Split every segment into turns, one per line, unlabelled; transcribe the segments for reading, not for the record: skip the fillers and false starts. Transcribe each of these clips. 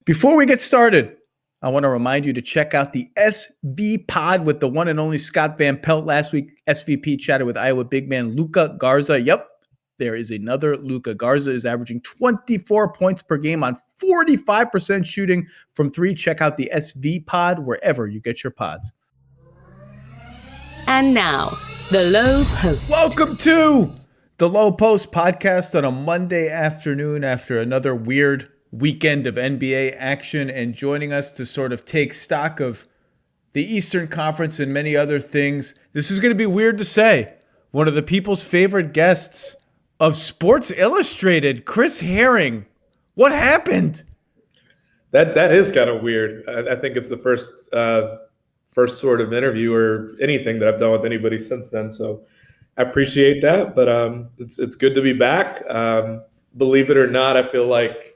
Before we get started, I want to remind you to check out the SV Pod with the one and only Scott Van Pelt. Last week, SVP chatted with Iowa big man Luka Garza. Yep, there is another Luka. Garza is averaging 24 points per game on 45% shooting from three. Check out the SV Pod wherever you get your pods.
And now, the Lowe Post.
Welcome to the Lowe Post podcast on a Monday afternoon after another weird weekend of NBA action, and joining us to sort of take stock of the Eastern Conference and many other things. This is going to be weird to say. One of the people's favorite guests of Sports Illustrated, Chris Herring. What happened?
That is kind of weird. I think it's the first sort of interview or anything that I've done with anybody since then. So I appreciate that, but it's good to be back. Believe it or not, I feel like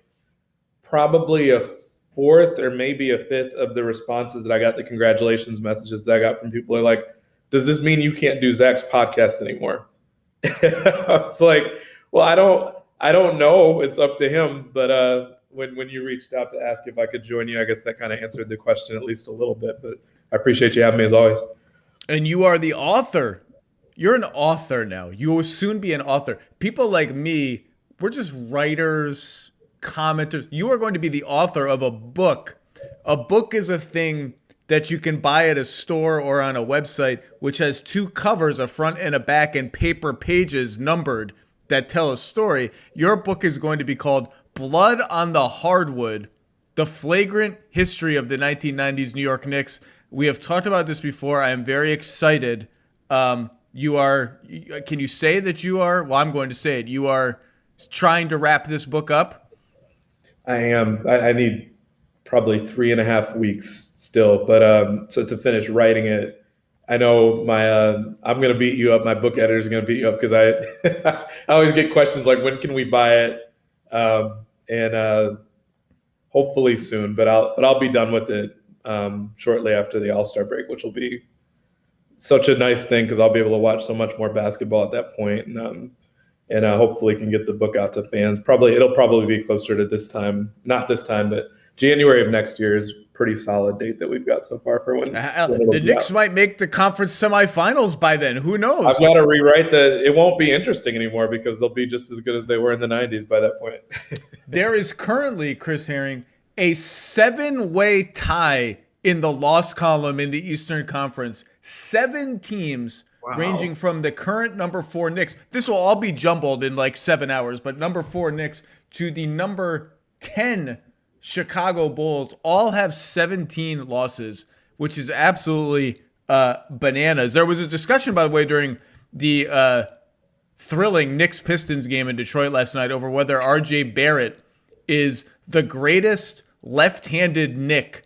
probably a fourth or maybe a fifth of the responses that I got, the congratulations messages that I got from people are like, does this mean you can't do Zach's podcast anymore? I was like, well, I don't know. It's up to him. But when you reached out to ask if I could join you, I guess that kind of answered the question at least a little bit. But I appreciate you having me as always.
And you are the author. You're an author now. You will soon be an author. People like me, we're just writers, commenters. You are going to be the author of a book. A book is a thing that you can buy at a store or on a website, which has two covers, a front and a back, and paper pages numbered that tell a story. Your book is going to be called Blood on the Hardwood, The Flagrant History of the 1990s New York Knicks. We have talked about this before. I am very excited. Can you say that you are, well, I'm going to say it, you are trying to wrap this book up?
I am. I need probably 3.5 weeks still, but to finish writing it, I know I'm going to beat you up. My book editor is going to beat you up because I always get questions like, when can we buy it? And hopefully soon, but I'll be done with it shortly after the All-Star break, which will be such a nice thing because I'll be able to watch so much more basketball at that point. And hopefully can get the book out to fans. It'll probably be closer to this time, not this time, but January of next year is a pretty solid date that we've got so far for when
the Knicks might make the conference semifinals by then. Who knows?
I've got to rewrite it won't be interesting anymore because they'll be just as good as they were in the 90s by that point.
There is currently, Chris Herring, a 7-way tie in the loss column in the Eastern Conference. 7 teams. Wow. Ranging from the current number 4 Knicks. This will all be jumbled in like 7 hours, but number 4 Knicks to the number 10 Chicago Bulls all have 17 losses, which is absolutely bananas. There was a discussion, by the way, during the thrilling Knicks-Pistons game in Detroit last night over whether RJ Barrett is the greatest left-handed Knick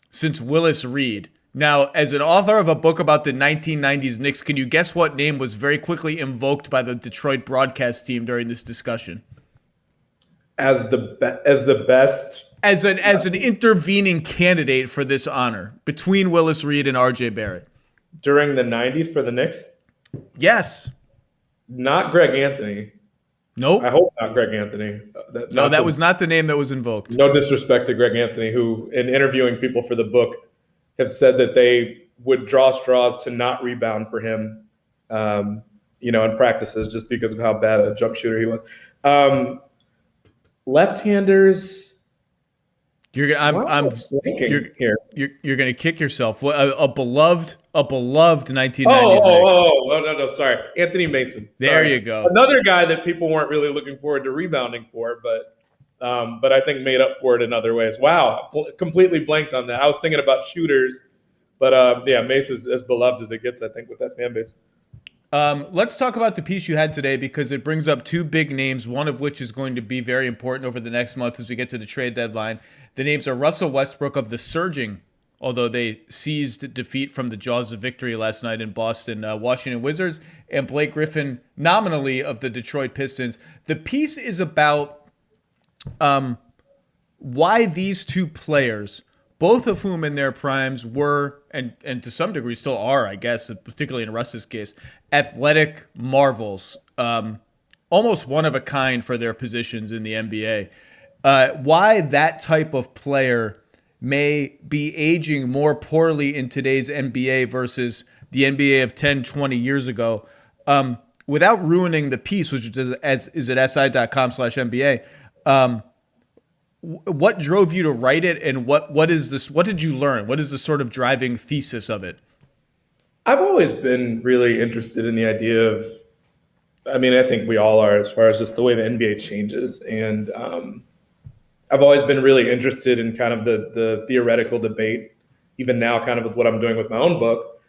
since Willis Reed. Now, as an author of a book about the 1990s Knicks, can you guess what name was very quickly invoked by the Detroit broadcast team during this discussion?
As the best?
As an intervening candidate for this honor between Willis Reed and RJ Barrett.
During the 90s for the Knicks?
Yes.
Not Greg Anthony.
Nope.
I hope not Greg Anthony.
That was not the name that was invoked.
No disrespect to Greg Anthony, who, in interviewing people for the book, have said that they would draw straws to not rebound for him, in practices just because of how bad a jump shooter he was. Left-handers.
You're gonna kick yourself. A beloved 1990s.
No, sorry, Anthony Mason.
There you go.
Another guy that people weren't really looking forward to rebounding for, but I think made up for it in other ways. Wow, completely blanked on that. I was thinking about shooters, but Mason's as beloved as it gets, I think, with that fan base.
Let's talk about the piece you had today because it brings up 2 big names, one of which is going to be very important over the next month as we get to the trade deadline. The names are Russell Westbrook of the surging, although they seized defeat from the jaws of victory last night in Boston, Washington Wizards, and Blake Griffin, nominally of the Detroit Pistons. The piece is about why these 2 players, both of whom in their primes were, and to some degree still are, I guess, particularly in Russ's case, athletic marvels, almost one of a kind for their positions in the NBA. why that type of player may be aging more poorly in today's NBA versus the NBA of 10, 20 years ago, without ruining the piece, which is at si.com/NBA. What drove you to write it, and what is this? What did you learn? What is the sort of driving thesis of it?
I've always been really interested in the idea of, I mean, I think we all are, as far as just the way the NBA changes. And I've always been really interested in kind of the theoretical debate, even now, kind of with what I'm doing with my own book,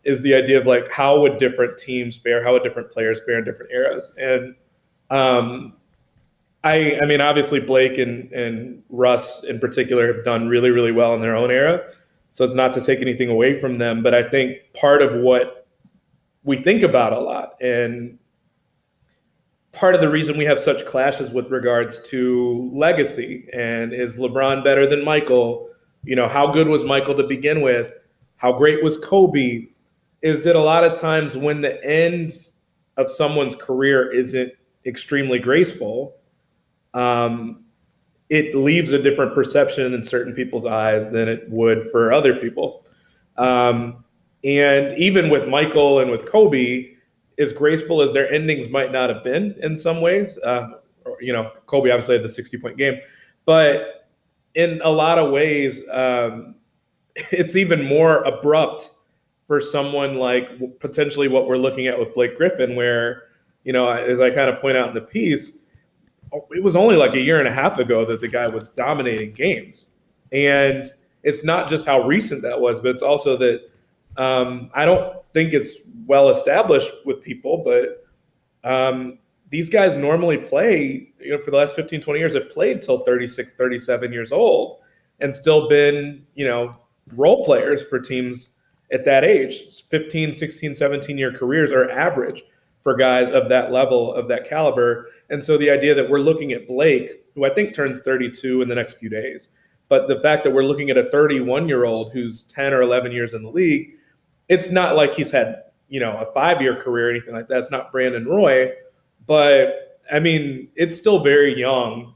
is the idea of like, how would different teams fare? How would different players fare in different eras? And I mean, obviously Blake and Russ in particular have done really, really well in their own era. So it's not to take anything away from them, but I think part of what we think about a lot, and part of the reason we have such clashes with regards to legacy, and is LeBron better than Michael? You know, how good was Michael to begin with? How great was Kobe? Is that a lot of times when the end of someone's career isn't extremely graceful, it leaves a different perception in certain people's eyes than it would for other people. And even with Michael and with Kobe, as graceful as their endings might not have been in some ways, you know, Kobe obviously had the 60-point game, but in a lot of ways, it's even more abrupt for someone like potentially what we're looking at with Blake Griffin, where, you know, as I kind of point out in the piece, it was only like a year and a half ago that the guy was dominating games. And it's not just how recent that was, but it's also that I don't think it's well established with people, but these guys normally play, you know, for the last 15, 20 years, have played till 36, 37 years old and still been, you know, role players for teams at that age. 15, 16, 17-year careers are average for guys of that level, of that caliber. And so the idea that we're looking at Blake, who I think turns 32 in the next few days, but the fact that we're looking at a 31-year-old who's 10 or 11 years in the league, it's not like he's had, you know, a 5-year career or anything like that. It's not Brandon Roy, but I mean, it's still very young,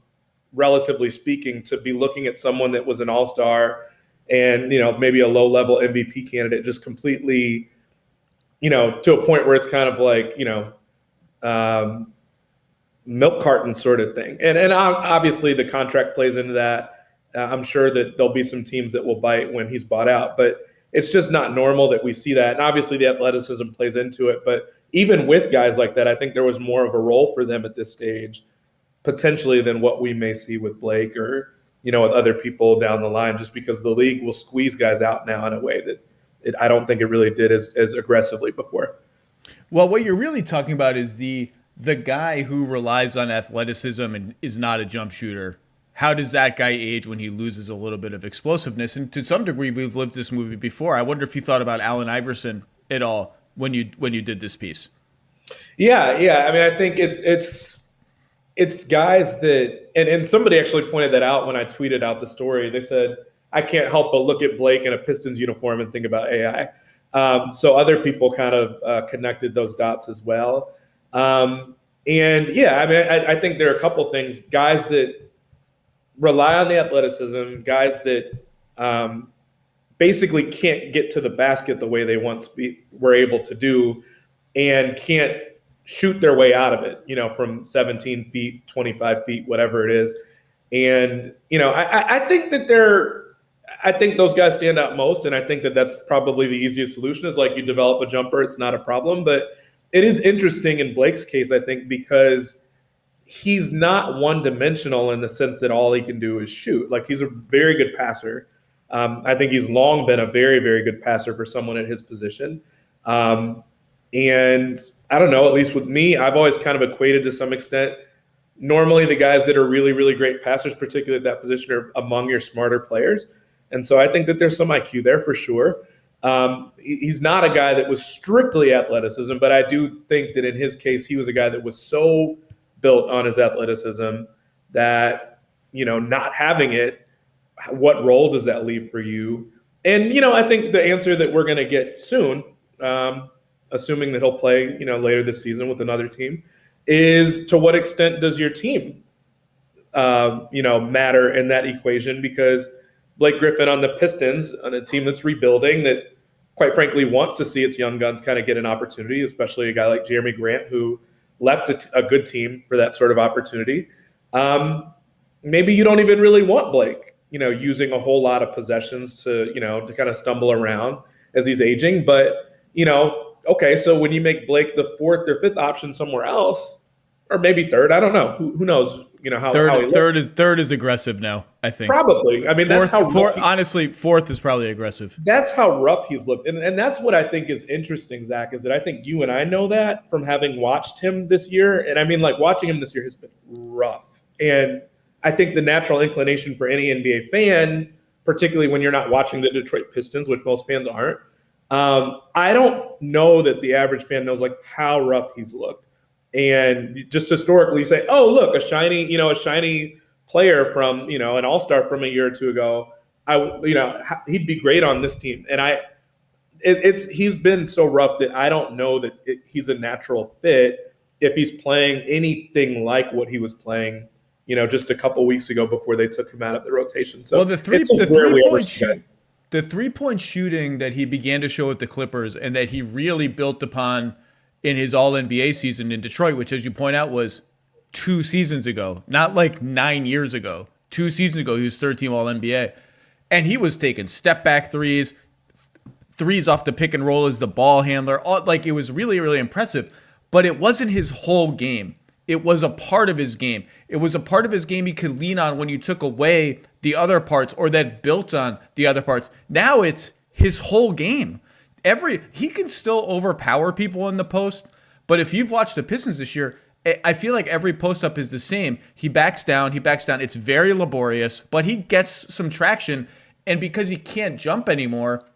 relatively speaking, to be looking at someone that was an all-star and, you know, maybe a low-level MVP candidate just completely, you know, to a point where it's kind of like, you know, milk carton sort of thing. And obviously the contract plays into that. I'm sure that there'll be some teams that will bite when he's bought out, but it's just not normal that we see that. And obviously the athleticism plays into it. But even with guys like that, I think there was more of a role for them at this stage, potentially, than what we may see with Blake or, you know, with other people down the line, just because the league will squeeze guys out now in a way that I don't think it really did as aggressively before.
Well, what you're really talking about is the guy who relies on athleticism and is not a jump shooter. How does that guy age when he loses a little bit of explosiveness? And to some degree, we've lived this movie before. I wonder if you thought about Allen Iverson at all when you did this piece.
Yeah. I mean, I think it's guys that, and somebody actually pointed that out when I tweeted out the story. They said, I can't help but look at Blake in a Pistons uniform and think about AI. So other people kind of connected those dots as well. And yeah, I mean, I think there are a couple things. Guys that rely on the athleticism, guys that basically can't get to the basket the way they once were able to do, and can't shoot their way out of it, you know, from 17 feet, 25 feet, whatever it is. And, you know, I think that I think those guys stand out most, and I think that that's probably the easiest solution is like you develop a jumper, it's not a problem. But it is interesting in Blake's case, I think, because he's not one-dimensional in the sense that all he can do is shoot. Like, he's a very good passer. I think he's long been a very, very good passer for someone at his position. And I don't know, at least with me, I've always kind of equated to some extent, normally the guys that are really, really great passers, particularly at that position, are among your smarter players. And so I think that there's some IQ there for sure. He's not a guy that was strictly athleticism, but I do think that in his case, he was a guy that was so built on his athleticism that, you know, not having it, what role does that leave for you? And, you know, I think the answer that we're going to get soon, assuming that he'll play, you know, later this season with another team, is to what extent does your team matter in that equation, because Blake Griffin on the Pistons, on a team that's rebuilding, that quite frankly wants to see its young guns kind of get an opportunity, especially a guy like Jeremy Grant, who left a good team for that sort of opportunity. Maybe you don't even really want Blake, using a whole lot of possessions to kind of stumble around as he's aging. But, okay, so when you make Blake the fourth or fifth option somewhere else, or maybe third, I don't know. Who knows? How he looks.
Third is aggressive now, I think.
Probably. I mean,
honestly, fourth is probably aggressive.
That's how rough he's looked. And that's what I think is interesting, Zach, is that I think you and I know that from having watched him this year. And I mean, like, watching him this year has been rough. And I think the natural inclination for any NBA fan, particularly when you're not watching the Detroit Pistons, which most fans aren't, I don't know that the average fan knows like how rough he's looked. And just historically say, oh, look, a shiny player from, an all-star from a year or two ago, he'd be great on this team. And he's been so rough that I don't know that he's a natural fit if he's playing anything like what he was playing, just a couple weeks ago before they took him out of the rotation. So
the three-point shooting that he began to show with the Clippers and that he really built upon in his All-NBA season in Detroit, which, as you point out, was 2 seasons ago, not like 9 years ago. 2 seasons ago, he was third-team All-NBA. And he was taking step-back threes off the pick and roll as the ball handler. It was really, really impressive. But it wasn't his whole game. It was a part of his game. It was a part of his game he could lean on when you took away the other parts or that built on the other parts. Now it's his whole game. He can still overpower people in the post, but if you've watched the Pistons this year, I feel like every post-up is the same. He backs down. It's very laborious, but he gets some traction, and because he can't jump anymore,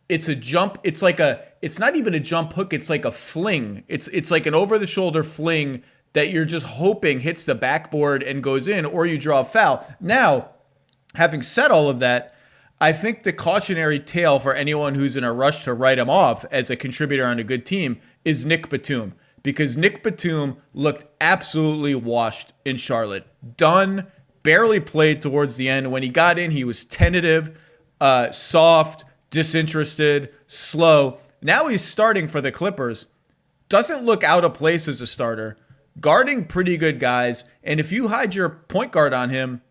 it's a jump. It's not even a jump hook. It's like a fling. It's like an over-the-shoulder fling that you're just hoping hits the backboard and goes in, or you draw a foul. Now, having said all of that, I think the cautionary tale for anyone who's in a rush to write him off as a contributor on a good team is Nick Batum, because Nick Batum looked absolutely washed in Charlotte. Done, barely played towards the end. When he got in, he was tentative, soft, disinterested, slow. Now he's starting for the Clippers. Doesn't look out of place as a starter. Guarding pretty good guys. And if you hide your point guard on him,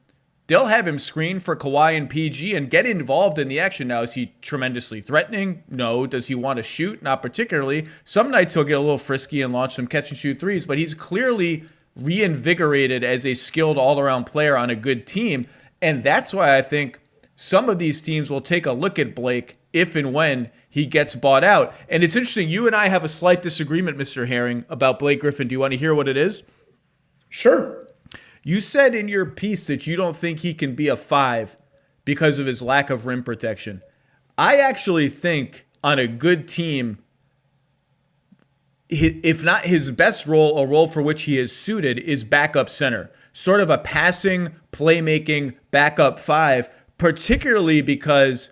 they'll have him screen for Kawhi and PG and get involved in the action. Now, is he tremendously threatening? No. Does he want to shoot? Not particularly. Some nights he'll get a little frisky and launch some catch-and-shoot threes, but he's clearly reinvigorated as a skilled all-around player on a good team. And that's why I think some of these teams will take a look at Blake if and when he gets bought out. And it's interesting. You and I have a slight disagreement, Mr. Herring, about Blake Griffin. Do you want to hear what it is?
Sure.
You said in your piece that you don't think he can be a 5 because of his lack of rim protection. I actually think on a good team, if not his best role, a role for which he is suited is backup center. Sort of a passing, playmaking backup 5, particularly because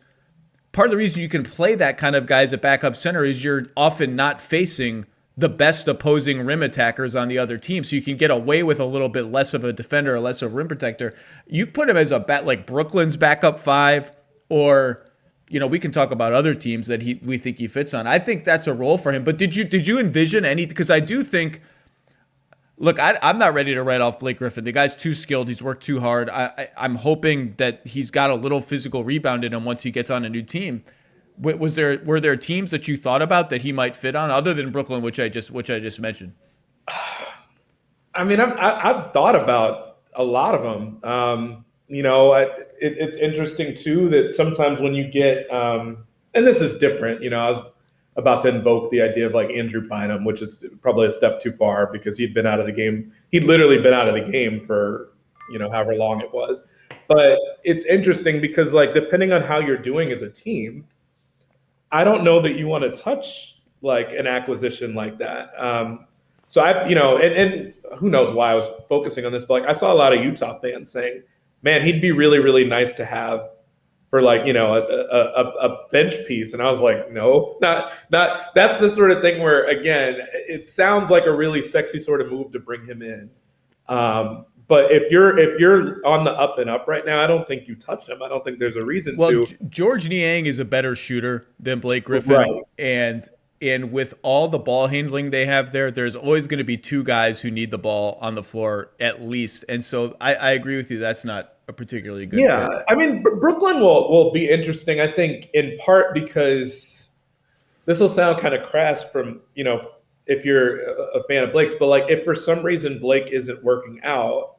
part of the reason you can play that kind of guy as a backup center is you're often not facing the best opposing rim attackers on the other team, so you can get away with a little bit less of a defender or less of a rim protector. You put him as like Brooklyn's backup 5, or we can talk about other teams that we think he fits on. I think that's a role for him. But did you envision any? Because I do think, look, I'm not ready to write off Blake Griffin. The guy's too skilled. He's worked too hard. I'm hoping that he's got a little physical rebound in him once he gets on a new team. Were there teams that you thought about that he might fit on other than Brooklyn, which I just mentioned?
I mean, I've thought about a lot of them. It's interesting too that sometimes when you get, and this is different. I was about to invoke the idea of like Andrew Bynum, which is probably a step too far because he'd been out of the game. He'd literally been out of the game for however long it was. But it's interesting because like depending on how you're doing as a team, I don't know that you want to touch like an acquisition like that. So and who knows why I was focusing on this, but like I saw a lot of Utah fans saying, man, he'd be really, really nice to have for like, a bench piece. And I was like, no, not, that's the sort of thing where, again, it sounds like a really sexy sort of move to bring him in. But if you're on the up and up right now, I don't think you touch him. I don't think there's a reason to.
George Niang is a better shooter than Blake Griffin,
Right.
and with all the ball handling they have there, there's always going to be two guys who need the ball on the floor at least. And so I agree with you. That's not a particularly good fit.
I mean, Brooklyn will be interesting, I think, in part because this will sound kind of crass from, if you're a fan of Blake's, but like if for some reason Blake isn't working out,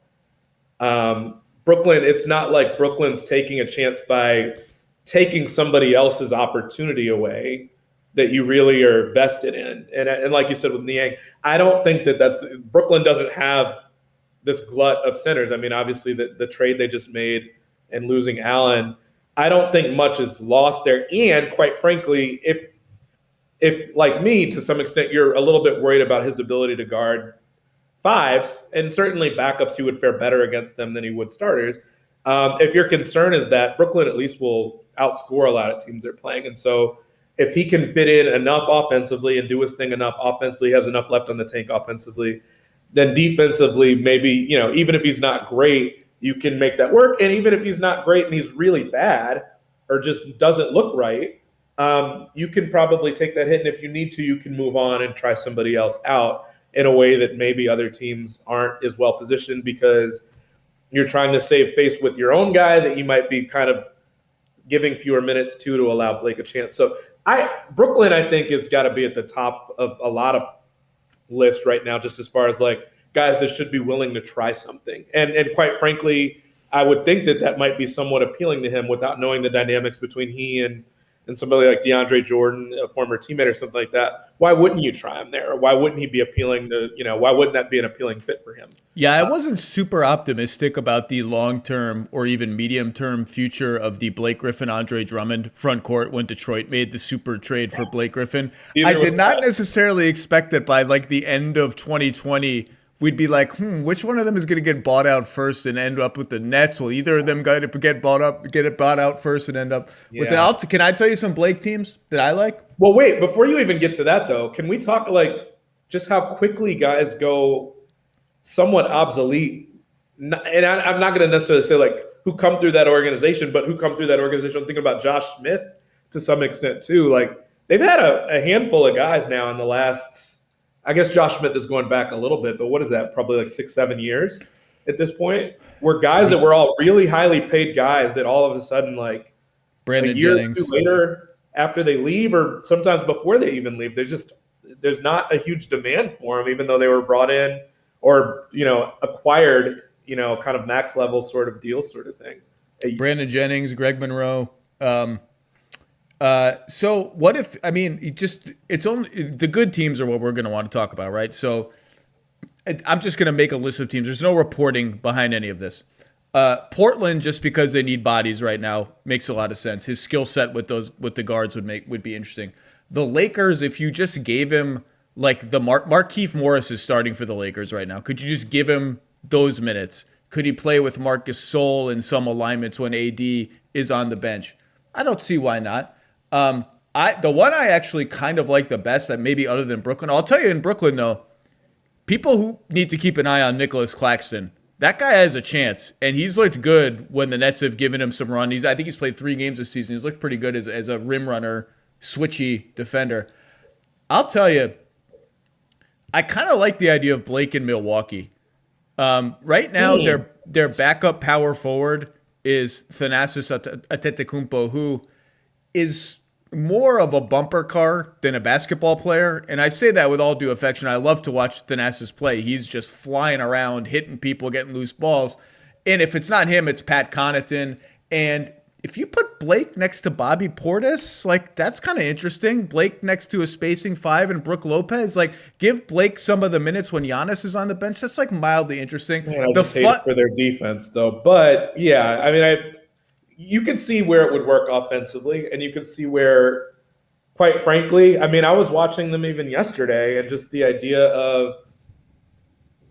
Brooklyn, it's not like Brooklyn's taking a chance by taking somebody else's opportunity away that you really are vested in. And like you said with Niang, I don't think Brooklyn doesn't have this glut of centers. I mean, obviously the trade they just made and losing Allen, I don't think much is lost there. And quite frankly, if like me, to some extent, you're a little bit worried about his ability to guard fives, and certainly backups, he would fare better against them than he would starters. If your concern is that, Brooklyn at least will outscore a lot of teams they're playing. And so if he can fit in enough offensively and do his thing enough offensively, he has enough left on the tank offensively, then defensively, maybe, even if he's not great, you can make that work. And even if he's not great and he's really bad or just doesn't look right, you can probably take that hit. And if you need to, you can move on and try somebody else out in a way that maybe other teams aren't as well positioned because you're trying to save face with your own guy that you might be kind of giving fewer minutes to allow Blake a chance. So Brooklyn, I think, has got to be at the top of a lot of lists right now, just as far as like guys that should be willing to try something. And quite frankly, I would think that might be somewhat appealing to him without knowing the dynamics between he and somebody like DeAndre Jordan, a former teammate or something like that. Why wouldn't you try him there? Or why wouldn't he be appealing to, why wouldn't that be an appealing fit for him?
Yeah, I wasn't super optimistic about the long-term or even medium-term future of the Blake Griffin, Andre Drummond front court when Detroit made the super trade for Blake Griffin. I did not necessarily expect that by like the end of 2020, we'd be like, which one of them is going to get bought out first and end up with the Nets? Will either of them get it bought out first and end up with it? Can I tell you some Blake teams that I like?
Well, wait, before you even get to that, though, can we talk like just how quickly guys go somewhat obsolete? And I'm not going to necessarily say like who come through that organization, but who come through that organization. I'm thinking about Josh Smith to some extent, too. Like they've had a handful of guys now in the last – I guess Josh Smith is going back a little bit, but what is that? Probably like 6-7 years at this point. Were guys that were all really highly paid guys that all of a sudden, like
Brandon
a year
Jennings.
or two later, after they leave, or sometimes before they even leave, there's not a huge demand for them, even though they were brought in or acquired, kind of max level sort of deal sort of thing.
Brandon Jennings, Greg Monroe. So what if, it's only the good teams are what we're going to want to talk about, right? So I'm just going to make a list of teams. There's no reporting behind any of this. Portland, just because they need bodies right now, makes a lot of sense. His skill set with the guards would be interesting. The Lakers, if you just gave him like Markieff Morris is starting for the Lakers right now. Could you just give him those minutes? Could he play with Marc Gasol in some alignments when AD is on the bench? I don't see why not. The one I actually kind of like the best, that maybe other than Brooklyn, I'll tell you in Brooklyn though, people who need to keep an eye on Nicholas Claxton. That guy has a chance, and he's looked good when the Nets have given him some run. I think he's played 3 games this season. He's looked pretty good as a rim runner, switchy defender. I'll tell you, I kind of like the idea of Blake in Milwaukee. Right now, their backup power forward is Thanasis Antetokounmpo, who is more of a bumper car than a basketball player. And I say that with all due affection. I love to watch Thanasis play. He's just flying around, hitting people, getting loose balls. And if it's not him, it's Pat Connaughton. And if you put Blake next to Bobby Portis, like that's kind of interesting. Blake next to a spacing 5 and Brook Lopez, like give Blake some of the minutes when Giannis is on the bench. That's like mildly interesting.
I just hate it for their defense though. But yeah, you can see where it would work offensively, and you can see where, quite frankly, I was watching them even yesterday, and just the idea of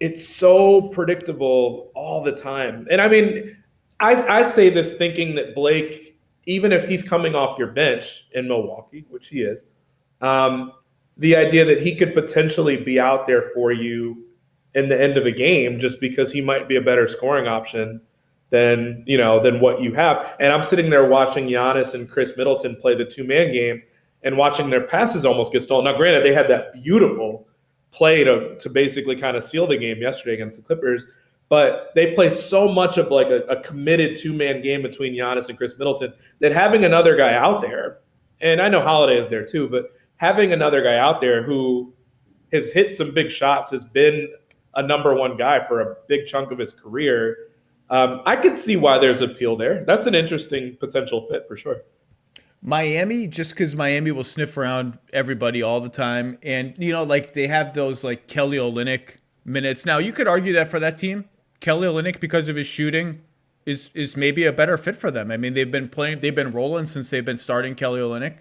it's so predictable all the time. And I say this thinking that Blake, even if he's coming off your bench in Milwaukee, which he is, the idea that he could potentially be out there for you in the end of a game just because he might be a better scoring option than what you have. And I'm sitting there watching Giannis and Chris Middleton play the two-man game and watching their passes almost get stolen. Now, granted, they had that beautiful play to basically kind of seal the game yesterday against the Clippers, but they play so much of like a committed two-man game between Giannis and Chris Middleton that having another guy out there, and I know Holiday is there too, but having another guy out there who has hit some big shots, has been a number one guy for a big chunk of his career, I could see why there's appeal there. That's an interesting potential fit for sure.
Miami, just because Miami will sniff around everybody all the time. And, like they have those like Kelly Olynyk minutes. Now, you could argue that for that team, Kelly Olynyk, because of his shooting, is maybe a better fit for them. I mean, they've been rolling since they've been starting Kelly Olynyk.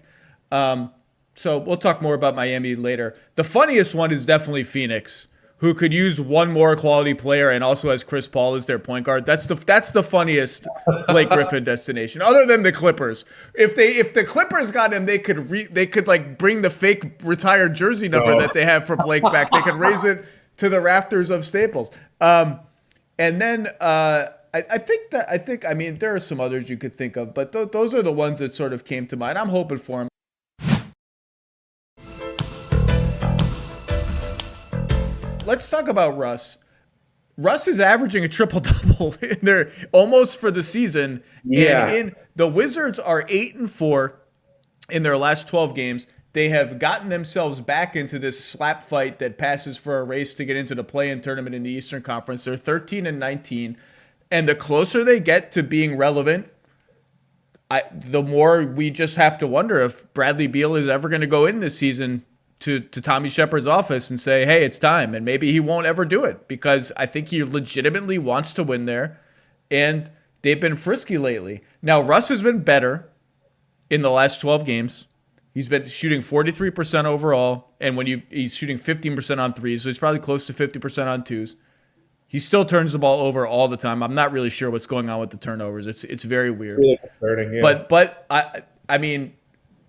So we'll talk more about Miami later. The funniest one is definitely Phoenix, who could use one more quality player and also has Chris Paul as their point guard. That's the funniest Blake Griffin destination, other than the Clippers. If the Clippers got him, they could like bring the fake retired jersey number that they have for Blake back. They could raise it to the rafters of Staples. And then I think there are some others you could think of, but those are the ones that sort of came to mind. I'm hoping for him. Let's talk about Russ. Russ is averaging a triple-double in there almost for the season.
Yeah.
And the Wizards are 8-4 in their last 12 games. They have gotten themselves back into this slap fight that passes for a race to get into the play-in tournament in the Eastern Conference. They're 13-19. And the closer they get to being relevant, the more we just have to wonder if Bradley Beal is ever going to go in this season to Tommy Shepard's office and say, hey, it's time. And maybe he won't ever do it because I think he legitimately wants to win there. And they've been frisky lately. Now, Russ has been better in the last 12 games. He's been shooting 43% overall. And he's shooting 15% on threes. So he's probably close to 50% on twos. He still turns the ball over all the time. I'm not really sure what's going on with the turnovers. It's very weird.
Really concerning, yeah.
But I mean,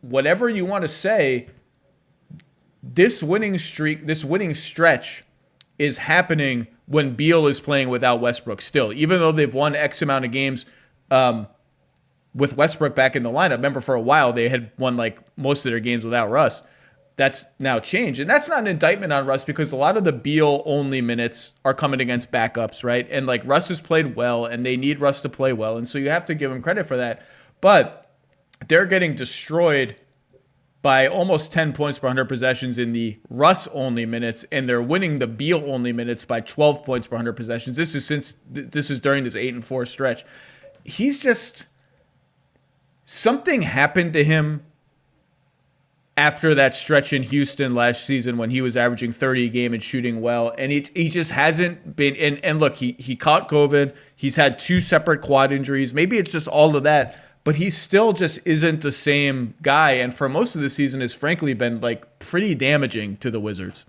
whatever you want to say, this winning stretch is happening when Beal is playing without Westbrook still, even though they've won X amount of games with Westbrook back in the lineup. Remember, for a while, they had won like most of their games without Russ. That's now changed. And that's not an indictment on Russ because a lot of the Beal-only minutes are coming against backups, right? And like Russ has played well, and they need Russ to play well. And so you have to give him credit for that. But they're getting destroyed by almost 10 points per 100 possessions in the Russ-only minutes, and they're winning the Beal-only minutes by 12 points per 100 possessions. This is during this 8-4 stretch. He's just something happened to him after that stretch in Houston last season when he was averaging 30 a game and shooting well, and he just hasn't been. And look, he caught COVID. He's had 2 separate quad injuries. Maybe it's just all of that. But he still just isn't the same guy, and for most of the season has frankly been like pretty damaging to the Wizards.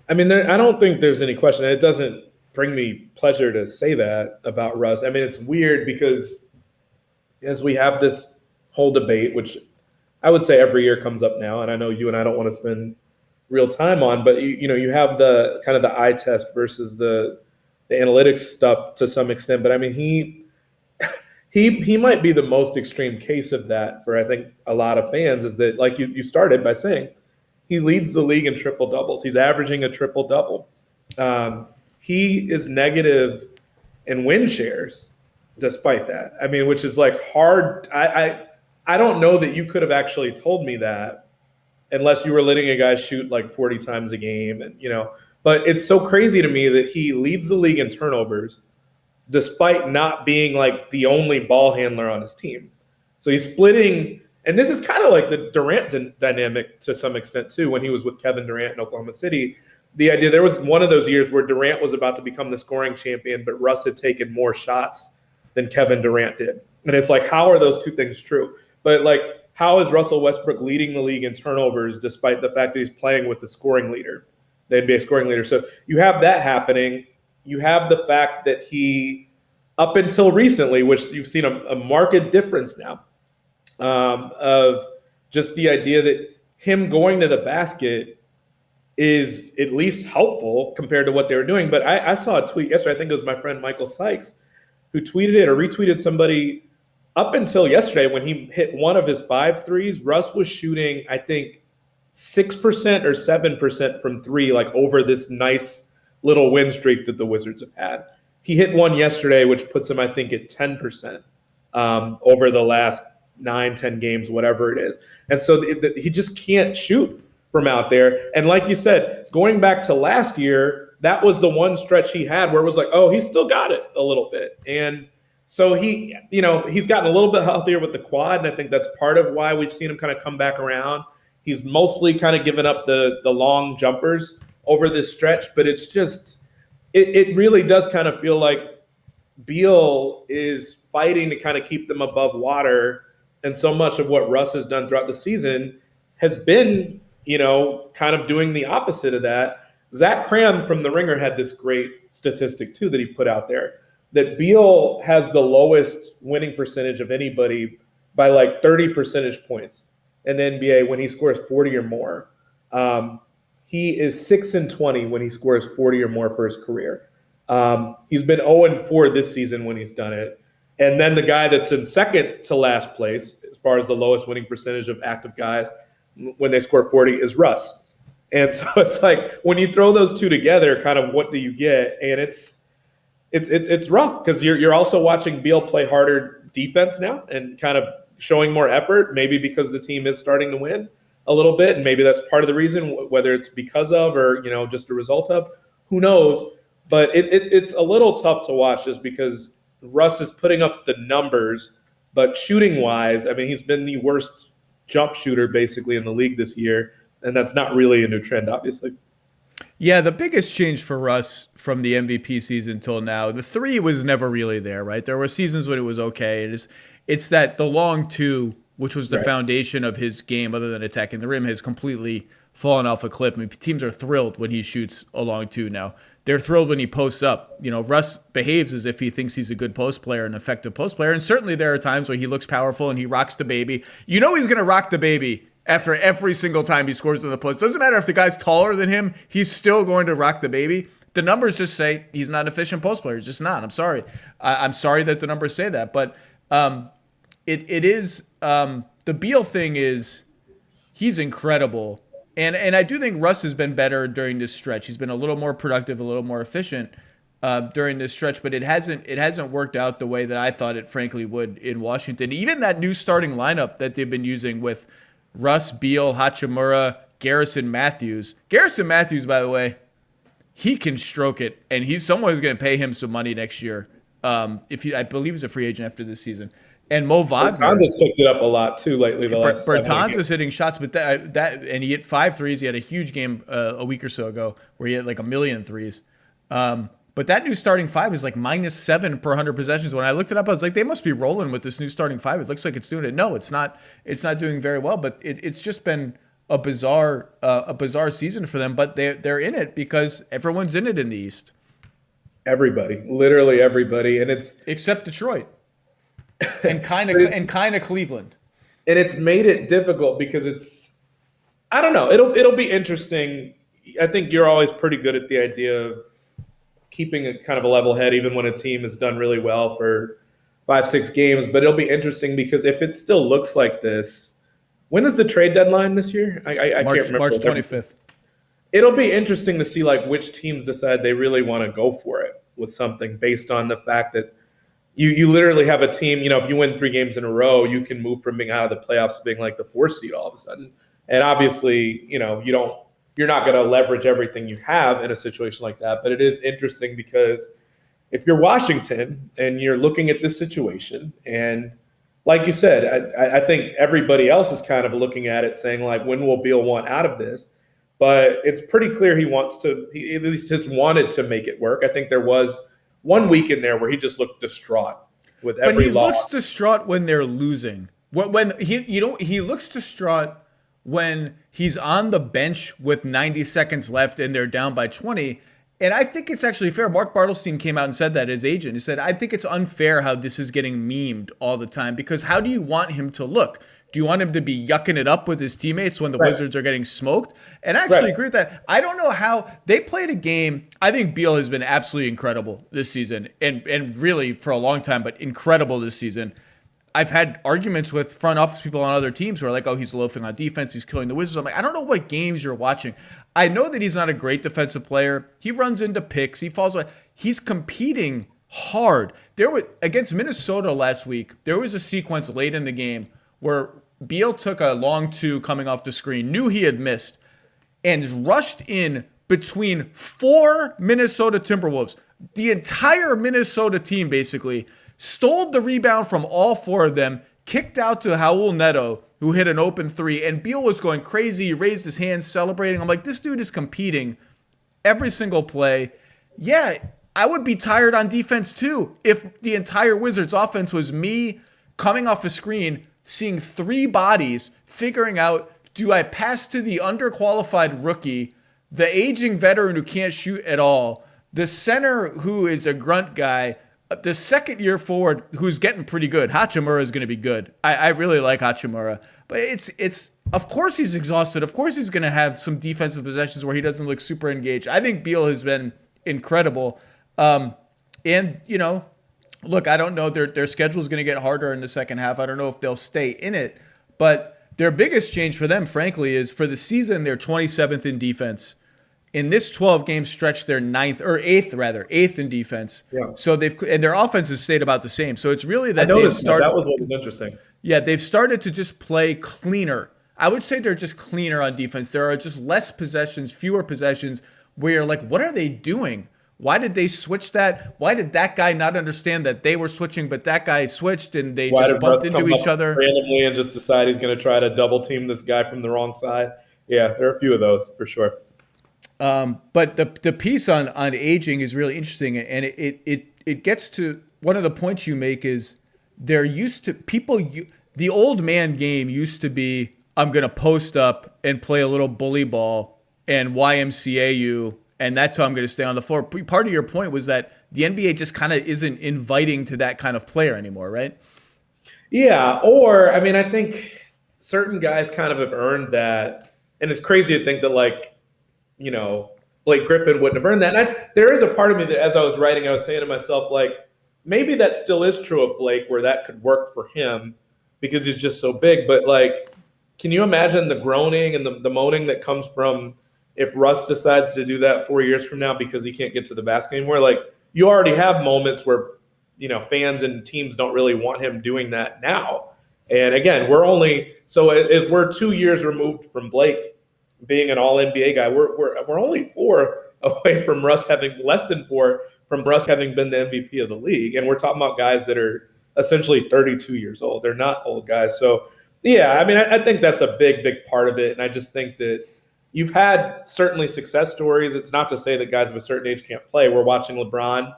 I mean, I don't think there's any question. It doesn't bring me pleasure to say that about Russ. I mean, it's weird because as we have this whole debate, which I would say every year comes up now, and I know you and I don't want to spend real time on, but you have the kind of the eye test versus the analytics stuff to some extent. But I mean, he might be the most extreme case of that for, I think, a lot of fans, is that, like you started by saying, he leads the league in triple doubles. He's averaging a triple double. He is negative in win shares despite that. I mean, which is like hard. I don't know that you could have actually told me that unless you were letting a guy shoot like 40 times a game, but it's so crazy to me that he leads the league in turnovers despite not being like the only ball handler on his team. So he's splitting, and this is kind of like the Durant dynamic to some extent too, when he was with Kevin Durant in Oklahoma City. The idea, there was one of those years where Durant was about to become the scoring champion, but Russ had taken more shots than Kevin Durant did. And it's like, how are those two things true? But like, how is Russell Westbrook leading the league in turnovers despite the fact that he's playing with the scoring leader, the NBA scoring leader? So you have that happening. You have the fact that he, up until recently, which you've seen a marked difference now, of just the idea that him going to the basket is at least helpful compared to what they were doing. But I saw a tweet yesterday. I think it was my friend Michael Sykes who tweeted it or retweeted somebody. Up until yesterday, when he hit one of his 5 threes, Russ was shooting, I think, 6% or 7% from three, like over this nice little win streak that the Wizards have had. He hit one yesterday, which puts him, I think, at 10% over the last 9-10 games, whatever it is. And so he just can't shoot from out there. And like you said, going back to last year, that was the one stretch he had where it was like, oh, he's still got it a little bit. And so he's gotten a little bit healthier with the quad, and I think that's part of why we've seen him kind of come back around. He's mostly kind of given up the long jumpers over this stretch, but it's just it really does kind of feel like Beal is fighting to kind of keep them above water, and so much of what Russ has done throughout the season has been, kind of doing the opposite of that. Zach Cram from The Ringer had this great statistic too that he put out there, that Beal has the lowest winning percentage of anybody by like 30 percentage points in the NBA when he scores 40 or more. He is 6-20 when he scores 40 or more for his career. He's been 0-4 this season when he's done it. And then the guy that's in second to last place, as far as the lowest winning percentage of active guys when they score 40, is Russ. And so it's like when you throw those two together, kind of what do you get? And it's rough because you're also watching Beal play harder defense now and kind of showing more effort, maybe because the team is starting to win a little bit, and maybe that's part of the reason, whether it's because of or just a result of, who knows. But it's a little tough to watch just because Russ is putting up the numbers, but shooting wise, I mean, he's been the worst jump shooter basically in the league this year, and that's not really a new trend, obviously.
Yeah, the biggest change for Russ from the MVP season till now, the three was never really there, right? There were seasons when it was okay. It's that the long two, which was the foundation of his game other than attacking the rim, has completely fallen off a cliff. I mean, teams are thrilled when he shoots a long two now. They're thrilled when he posts up. Russ behaves as if he thinks he's a good post player, an effective post player, and certainly there are times where he looks powerful and he rocks the baby. He's going to rock the baby after every single time he scores in the post. Doesn't matter if the guy's taller than him, he's still going to rock the baby. The numbers just say he's not an efficient post player. He's just not. I'm sorry. I'm sorry that the numbers say that. But it is the Beal thing is he's incredible. And I do think Russ has been better during this stretch. He's been a little more productive, a little more efficient during this stretch, but it hasn't worked out the way that I thought it frankly would in Washington. Even that new starting lineup that they've been using with Russ, Beal, Hachimura, Garrison Matthews. Garrison Matthews, by the way, he can stroke it, and someone's going to pay him some money next year. I believe he's a free agent after this season. And Mo Wagner.
Bertans has picked it up a lot too lately.
Bertans is hitting shots, but and he hit 5 threes. He had a huge game a week or so ago where he had like 1 million threes. But that new starting five is like -7 per 100 possessions. When I looked it up, I was like, they must be rolling with this new starting five. It looks like it's doing it. No, it's not. It's not doing very well. But it's just been a bizarre season for them. But they're in it because everyone's in it in the East.
Everybody, literally everybody, and it's
except Detroit and kind of Cleveland.
And it's made it difficult because I don't know. It'll be interesting. I think you're always pretty good at the idea of keeping a kind of a level head, even when a team has done really well for 5-6 games. But it'll be interesting because if it still looks like this, when is the trade deadline this year? I can't remember.
March 25th.
It'll be interesting to see like which teams decide they really want to go for it with something based on the fact that you literally have a team, if you win 3 games in a row, you can move from being out of the playoffs to being like the 4th seed all of a sudden. And obviously, you're not going to leverage everything you have in a situation like that. But it is interesting because if you're Washington and you're looking at this situation, and like you said, I think everybody else is kind of looking at it saying like, when will Beal want out of this? But it's pretty clear he at least has wanted to make it work. I think there was one week in there where he just looked distraught with every loss.
But he looks distraught when they're losing. When he looks distraught when he's on the bench with 90 seconds left and they're down by 20, And I think it's actually fair. Mark Bartelstein came out and said that, his agent. He said, I think it's unfair how this is getting memed all the time, because how do you want him to look? Do you want him to be yucking it up with his teammates when the Wizards are getting smoked? And I actually agree with that. I don't know how they played a game. I think Beal has been absolutely incredible this season, and really for a long time, but incredible this season. I've had arguments with front office people on other teams who are like, oh, he's loafing on defense, he's killing the Wizards. I'm like, I don't know what games you're watching. I know that he's not a great defensive player. He runs into picks. He falls away. He's competing hard. Against Minnesota last week, there was a sequence late in the game where Beal took a long two coming off the screen, knew he had missed, and rushed in between 4 Minnesota Timberwolves. The entire Minnesota team basically stole the rebound from all 4 of them, kicked out to Raul Neto, who hit an open 3, and Beal was going crazy. He raised his hands, celebrating. I'm like, this dude is competing every single play. Yeah, I would be tired on defense too if the entire Wizards offense was me coming off a screen, seeing 3 bodies, figuring out, do I pass to the underqualified rookie, the aging veteran who can't shoot at all, the center who is a grunt guy, the second-year forward who's getting pretty good. Hachimura is going to be good. I really like Hachimura. But it's of course he's exhausted. Of course he's going to have some defensive possessions where he doesn't look super engaged. I think Beal has been incredible. And, look, I don't know. Their schedule is going to get harder in the second half. I don't know if they'll stay in it. But their biggest change for them, frankly, is for the season, they're 27th in defense. In this 12-game stretch, they're 8th in defense. Yeah. So and their offense has stayed about the same. So it's really that they've started.
That was what was interesting.
Yeah, they've started to just play cleaner. I would say they're just cleaner on defense. There are just less possessions, fewer possessions where you're like, what are they doing? Why did they switch that? Why did that guy not understand that they were switching, but that guy switched and they just bumped into each other
randomly and just decide he's going to try to double team this guy from the wrong side? Yeah, there are a few of those for sure.
But the piece on aging is really interesting, and it gets to one of the points you make is there used to the old man game used to be, I'm going to post up and play a little bully ball and YMCA you, and that's how I'm going to stay on the floor. Part of your point was that the NBA just kind of isn't inviting to that kind of player anymore, right?
Yeah, or I mean, I think certain guys kind of have earned that, and it's crazy to think that Blake Griffin wouldn't have earned that. And there is a part of me that as I was writing, I was saying to myself, maybe that still is true of Blake where that could work for him because he's just so big. But can you imagine the groaning and the moaning that comes from if Russ decides to do that 4 years from now because he can't get to the basket anymore? You already have moments where, fans and teams don't really want him doing that now. And again, as we're 2 years removed from Blake being an all-NBA guy, we're only 4 away from Russ having less than 4 from Russ having been the MVP of the league. And we're talking about guys that are essentially 32 years old. They're not old guys. So, yeah, I mean, I think that's a big, big part of it. And I just think that you've had certainly success stories. It's not to say that guys of a certain age can't play. We're watching LeBron,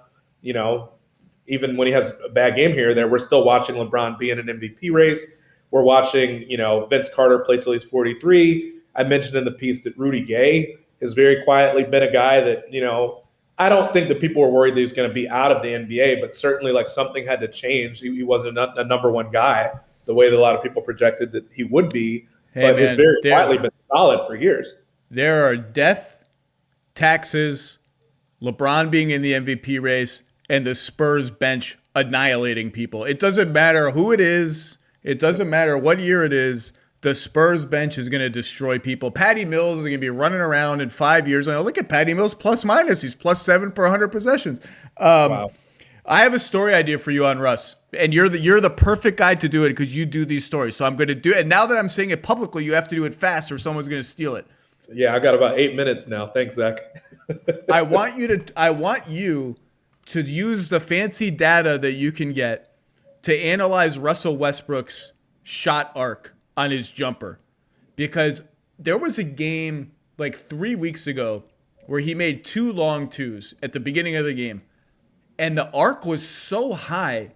even when he has a bad game here or there, we're still watching LeBron be in an MVP race. We're watching, Vince Carter play till he's 43. I mentioned in the piece that Rudy Gay has very quietly been a guy that, I don't think that people were worried that he was going to be out of the NBA, but certainly something had to change. He wasn't a number one guy the way that a lot of people projected that he would be, but has very quietly been solid for years.
There are death, taxes, LeBron being in the MVP race, and the Spurs bench annihilating people. It doesn't matter who it is. It doesn't matter what year it is. The Spurs bench is going to destroy people. Patty Mills is going to be running around in 5 years. And look at Patty Mills plus minus. He's +7 per 100 possessions. Wow. I have a story idea for you on Russ. And you're the perfect guy to do it because you do these stories. So I'm going to do it. And now that I'm saying it publicly, you have to do it fast or someone's going to steal it.
Yeah, I got about 8 minutes now. Thanks, Zach.
I want you to use the fancy data that you can get to analyze Russell Westbrook's shot arc on his jumper, because there was a game 3 weeks ago where he made 2 long twos at the beginning of the game, and the arc was so high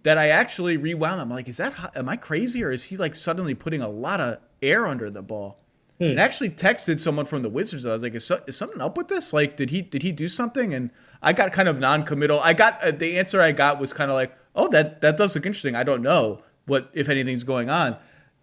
that I actually rewound. I'm like, am I crazy, or is he suddenly putting a lot of air under the ball? And actually texted someone from the Wizards. I was like, is something up with this? Like, did he do something? And I got kind of non-committal. I got the answer I got was kind of like, oh, that does look interesting. I don't know what, if anything's going on.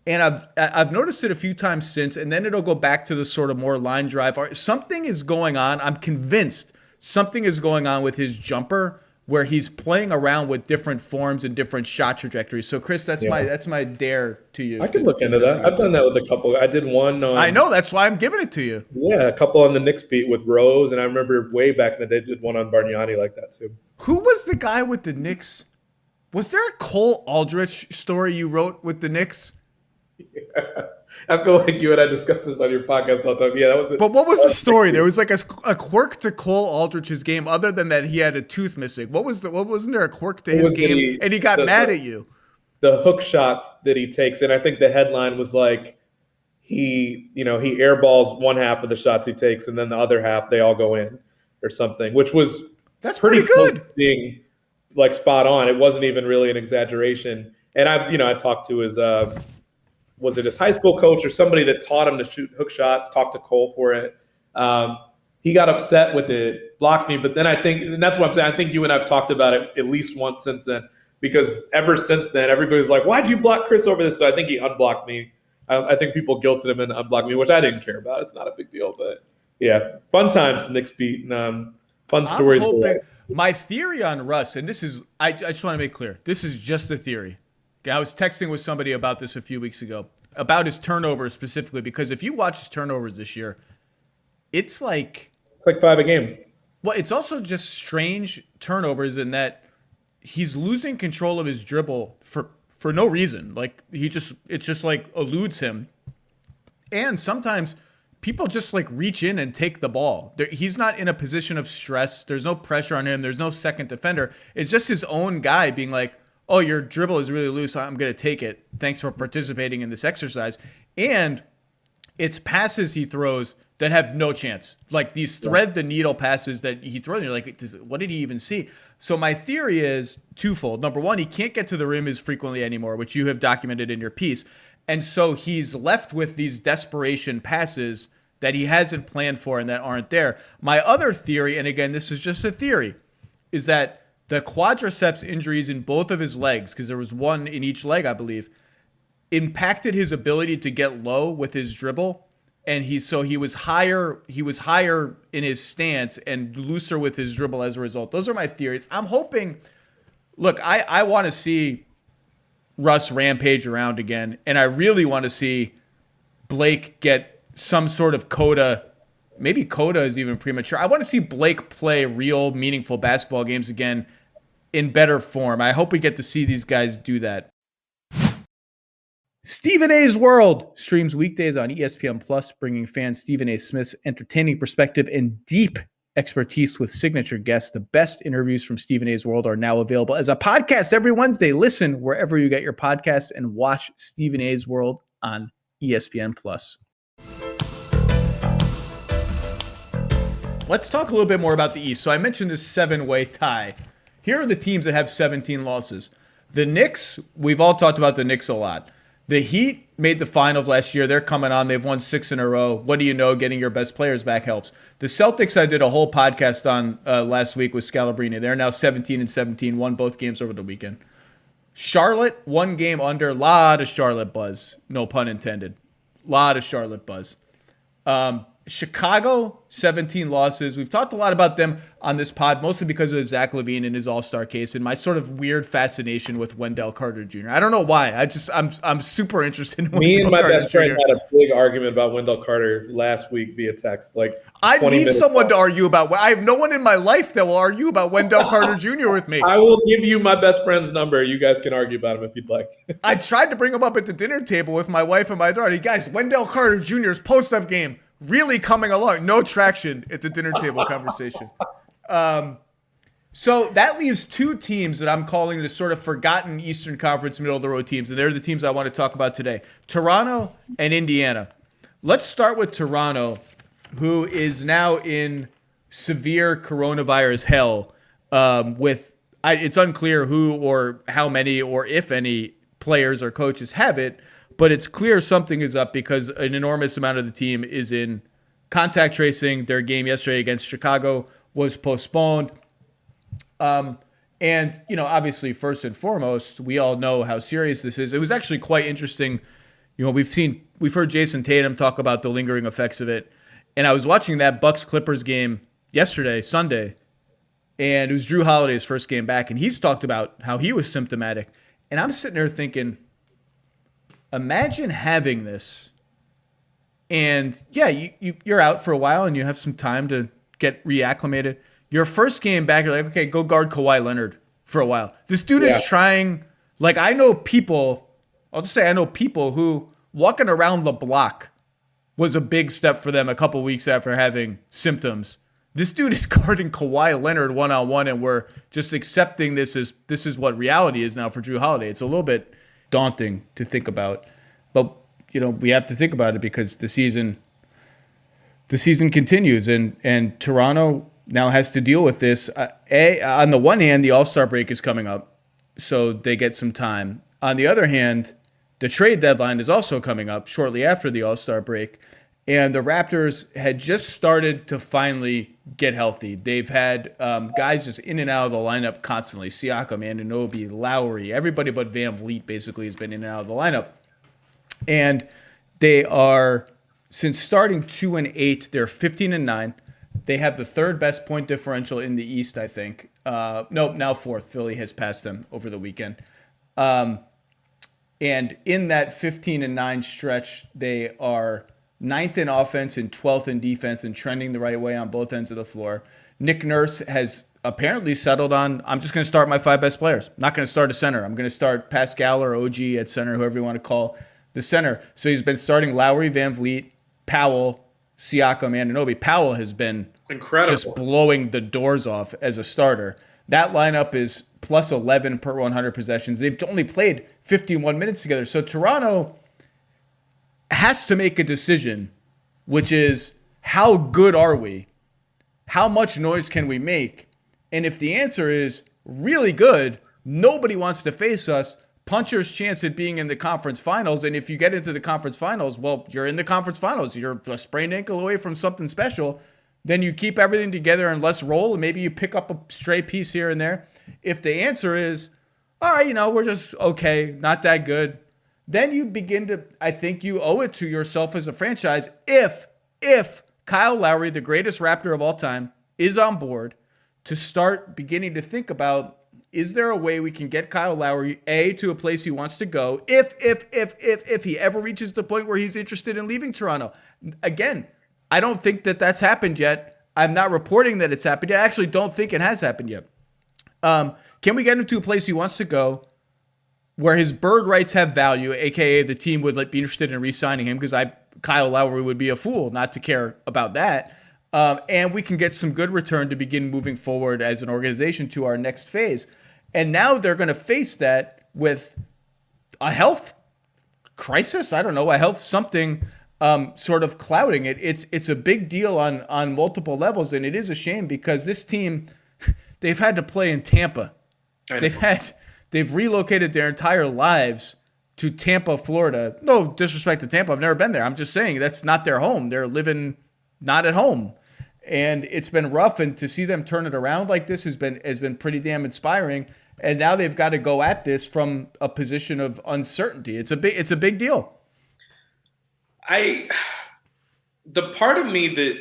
And I've noticed it a few times since, and then it'll go back to the sort of more line drive. Something is going on. I'm convinced something is going on with his jumper, where he's playing around with different forms and different shot trajectories. So, Chris, that's my dare to you.
I can look into that. I've done that with a couple. I did one.
I know, that's why I'm giving it to you.
Yeah, a couple on the Knicks beat with Rose, and I remember way back in the day did one on Bargnani like that too.
Who was the guy with the Knicks? Was there a Cole Aldrich story you wrote with the Knicks?
Yeah. I feel like you and I discussed this on your podcast all the time. Yeah, that was it.
But what was the story? There was like a quirk to Cole Aldrich's game, other than that he had a tooth missing. Wasn't there a quirk to his game? And he got mad at you.
The hook shots that he takes, and I think the headline was like he airballs one half of the shots he takes, and then the other half they all go in or something, which was
that's pretty good.
Close to being like spot on. It wasn't even really an exaggeration. And I talked to his was it his high school coach or somebody that taught him to shoot hook shots, talked to Cole for it. He got upset with it, blocked me. But then I think, and that's what I'm saying, I think you and I have talked about it at least once since then, because ever since then, everybody's like, why'd you block Chris over this? So I think he unblocked me. I think people guilted him and unblocked me, which I didn't care about. It's not a big deal. But yeah, fun times, Knicks beat, and fun stories.
My theory on Russ, and this is, I just want to make clear, this is just a theory. I was texting with somebody about this a few weeks ago, about his turnovers specifically, because if you watch his turnovers this year, it's like
5 a game.
Well, it's also just strange turnovers in that he's losing control of his dribble for no reason. Like it just like eludes him. And sometimes people just like reach in and take the ball. He's not in a position of stress. There's no pressure on him. There's no second defender. It's just his own guy being like, oh, your dribble is really loose. I'm going to take it. Thanks for participating in this exercise. And it's passes he throws that have no chance. Like these thread the needle passes that he throws. And you're like, what did he even see? So my theory is twofold. Number one, he can't get to the rim as frequently anymore, which you have documented in your piece. And so he's left with these desperation passes that he hasn't planned for and that aren't there. My other theory, and again, this is just a theory, is that the quadriceps injuries in both of his legs, because there was one in each leg, I believe, impacted his ability to get low with his dribble. And he was higher in his stance and looser with his dribble as a result. Those are my theories. I'm hoping, look, I want to see Russ rampage around again. And I really want to see Blake get some sort of coda. Maybe coda is even premature. I want to see Blake play real, meaningful basketball games again in better form. I hope we get to see these guys do that. Stephen A's World streams weekdays on ESPN Plus, bringing fans Stephen A. Smith's entertaining perspective and deep expertise with signature guests. The best interviews from Stephen A's World are now available as a podcast every Wednesday. Listen wherever you get your podcasts and watch Stephen A's World on ESPN Plus. Let's talk a little bit more about the East. So I mentioned this 7-way tie. Here are the teams that have 17 losses. The Knicks, we've all talked about the Knicks a lot. The Heat made the finals last year. They're coming on. They've won 6 in a row. What do you know? Getting your best players back helps. The Celtics, I did a whole podcast on last week with Scalabrine. They're now 17-17, won both games over the weekend. Charlotte, 1 game under. Lot of Charlotte buzz. No pun intended. Lot of Charlotte buzz. Chicago, 17 losses. We've talked a lot about them on this pod, mostly because of Zach LaVine and his all-star case and my sort of weird fascination with Wendell Carter Jr. I don't know why. I'm super interested in Wendell
Me and my
Carter
best friend
Jr.
had a big argument about Wendell Carter last week via text. Like
I need someone to argue about. I have no one in my life that will argue about Wendell Carter Jr. with me.
I will give you my best friend's number. You guys can argue about him if you'd like.
I tried to bring him up at the dinner table with my wife and my daughter. Guys, Wendell Carter Jr.'s post-up game really coming along. No traction at the dinner table conversation. So that leaves 2 teams that I'm calling the sort of forgotten Eastern Conference middle-of-the-road teams, and they're the teams I want to talk about today. Toronto and Indiana. Let's start with Toronto, who is now in severe coronavirus hell it's unclear who or how many or if any players or coaches have it, but it's clear something is up because an enormous amount of the team is in contact tracing. Their game yesterday against Chicago was postponed. And, obviously, first and foremost, we all know how serious this is. It was actually quite interesting. We've heard Jason Tatum talk about the lingering effects of it. And I was watching that Bucks-Clippers game yesterday, Sunday, and it was Drew Holiday's first game back, and he's talked about how he was symptomatic. And I'm sitting there thinking, imagine having this, and you're out for a while, and you have some time to get reacclimated. Your first game back, you're like, okay, go guard Kawhi Leonard for a while. This dude is trying, I know people who walking around the block was a big step for them a couple weeks after having symptoms. This dude is guarding Kawhi Leonard one-on-one, and we're just accepting this is what reality is now for Drew Holiday. It's a little bit daunting to think about, but we have to think about it because the season continues, and Toronto now has to deal with this. On the one hand, the All-Star break is coming up, so they get some time. On the other hand, the trade deadline is also coming up shortly after the All-Star break, and the Raptors had just started to finally get healthy. They've had guys just in and out of the lineup constantly. Siakam, Anunoby, Lowry, everybody but Van Vliet basically has been in and out of the lineup. And they are, since starting 2-8, they're 15-9. They have the third best point differential in the East, I think. Now fourth. Philly has passed them over the weekend. And in that 15-9 stretch, they are 9th in offense and 12th in defense and trending the right way on both ends of the floor. Nick Nurse has apparently settled on, I'm just going to start my 5 best players. I'm not going to start a center. I'm going to start Pascal or OG at center, whoever you want to call the center. So he's been starting Lowry, Van Vliet, Powell, Siakam, Anunoby. Powell has been
incredible,
just blowing the doors off as a starter. That lineup is plus 11 per 100 possessions. They've only played 51 minutes together. So Toronto has to make a decision, which is how good are we? How much noise can we make? And if the answer is really good, nobody wants to face us. Puncher's chance at being in the conference finals. And if you get into the conference finals, well, you're in the conference finals. You're a sprained ankle away from something special. Then you keep everything together and let's roll. And maybe you pick up a stray piece here and there. If the answer is, all right, we're just okay, not that good, then you begin to, I think you owe it to yourself as a franchise if Kyle Lowry, the greatest Raptor of all time, is on board, to start beginning to think about, is there a way we can get Kyle Lowry, to a place he wants to go, if he ever reaches the point where he's interested in leaving Toronto. Again, I don't think that that's happened yet. I'm not reporting that it's happened yet. I actually don't think it has happened yet. Can we get him to a place he wants to go, where his bird rights have value, a.k.a. the team would be interested in re-signing him, because Kyle Lowry would be a fool not to care about that. And we can get some good return to begin moving forward as an organization to our next phase. And now they're going to face that with a health crisis. I don't know, a health something sort of clouding it. It's a big deal on multiple levels, and it is a shame because this team, they've had to play in Tampa. They've relocated their entire lives to Tampa, Florida. No disrespect to Tampa. I've never been there. I'm just saying that's not their home. They're living not at home. And it's been rough. And to see them turn it around like this has been pretty damn inspiring. And now they've got to go at this from a position of uncertainty. It's a big deal.
The part of me that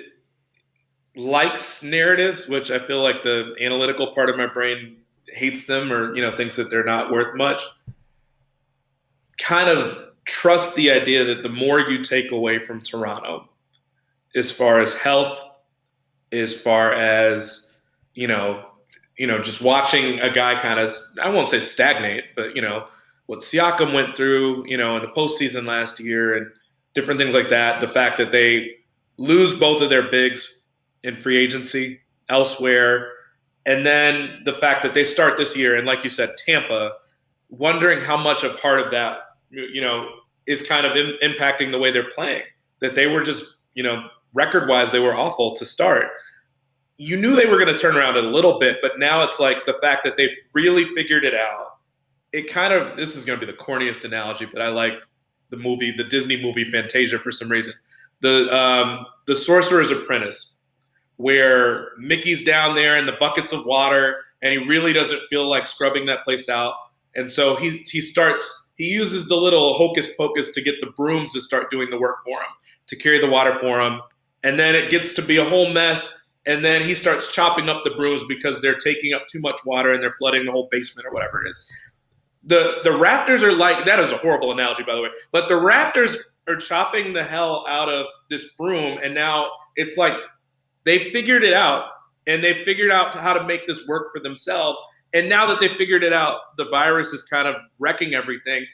likes narratives, which I feel like the analytical part of my brain hates them or, thinks that they're not worth much, kind of trust the idea that the more you take away from Toronto, as far as health, as far as, just watching a guy kind of, I won't say stagnate, but, what Siakam went through, in the postseason last year and different things like that, the fact that they lose both of their bigs in free agency elsewhere, and then the fact that they start this year, and like you said, Tampa, wondering how much a part of that, is kind of impacting the way they're playing. That they were just, record-wise, they were awful to start. You knew they were going to turn around a little bit, but now it's like the fact that they've really figured it out. this is going to be the corniest analogy, but I like the Disney movie Fantasia for some reason. The Sorcerer's Apprentice, where Mickey's down there in the buckets of water, and he really doesn't feel like scrubbing that place out, and so he uses the little hocus pocus to get the brooms to start doing the work for him, to carry the water for him, and then it gets to be a whole mess. And then he starts chopping up the brooms because they're taking up too much water and they're flooding the whole basement or whatever it is. The Raptors are like, that is a horrible analogy, by the way, but the Raptors are chopping the hell out of this broom, and now it's like they figured it out, and they figured out how to make this work for themselves. And now that they figured it out, the virus is kind of wrecking everything.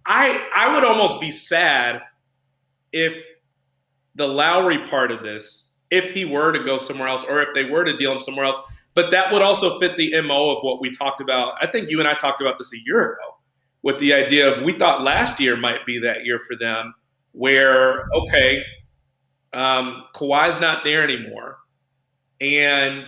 I would almost be sad if the Lowry part of this, if he were to go somewhere else, or if they were to deal him somewhere else. But that would also fit the MO of what we talked about. I think you and I talked about this a year ago, with the idea of, we thought last year might be that year for them, where, okay, Kawhi's not there anymore, and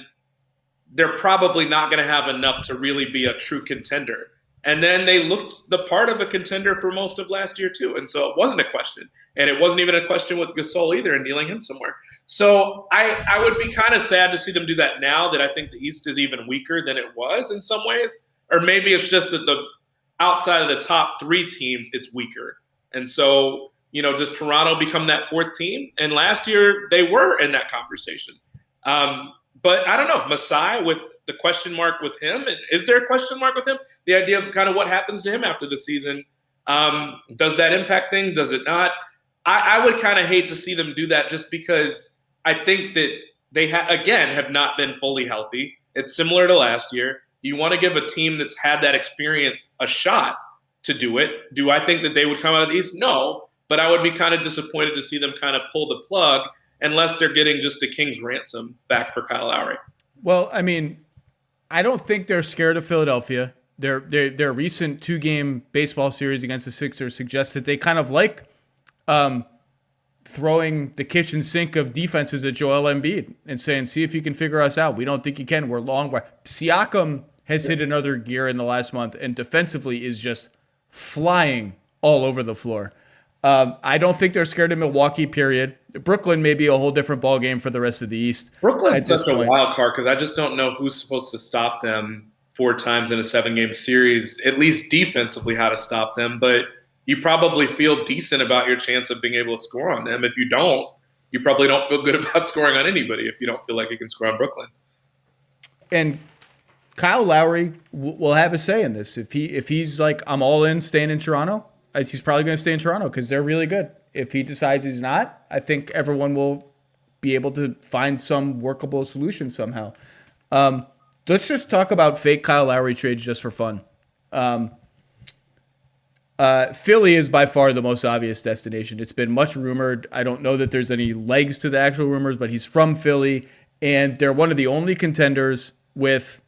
they're probably not going to have enough to really be a true contender. And then they looked the part of a contender for most of last year too. And so it wasn't a question. And it wasn't even a question with Gasol either, and dealing him somewhere. So I would be kind of sad to see them do that now that I think the East is even weaker than it was in some ways. Or maybe it's just that the outside of the top three teams, it's weaker. And so, does Toronto become that fourth team? And last year they were in that conversation. But I don't know, Masai, with the question mark with him, and is there a question mark with him? The idea of kind of what happens to him after the season, does that impact things? Does it not? I would kind of hate to see them do that, just because I think that they have not been fully healthy. It's similar to last year. You want to give a team that's had that experience a shot to do it. Do I think that they would come out of the East? No, but I would be kind of disappointed to see them kind of pull the plug, unless they're getting just a king's ransom back for Kyle Lowry.
Well, I mean, I don't think they're scared of Philadelphia. Their recent 2-game baseball series against the Sixers suggests that they kind of like throwing the kitchen sink of defenses at Joel Embiid and saying, see if you can figure us out. We don't think you can. We're long. Siakam has hit another gear in the last month, and defensively is just flying all over the floor. I don't think they're scared of Milwaukee, period. Brooklyn may be a whole different ballgame for the rest of the East.
Brooklyn's such a wild card, because I just don't know who's supposed to stop them 4 times in a 7-game series, at least defensively, how to stop them. But you probably feel decent about your chance of being able to score on them. If you don't, you probably don't feel good about scoring on anybody if you don't feel like you can score on Brooklyn.
And Kyle Lowry will have a say in this. If he's like, I'm all in staying in Toronto, he's probably going to stay in Toronto because they're really good. If he decides he's not, I think everyone will be able to find some workable solution somehow. Let's just talk about fake Kyle Lowry trades just for fun. Philly is by far the most obvious destination. It's been much rumored. I don't know that there's any legs to the actual rumors, but he's from Philly, and they're one of the only contenders with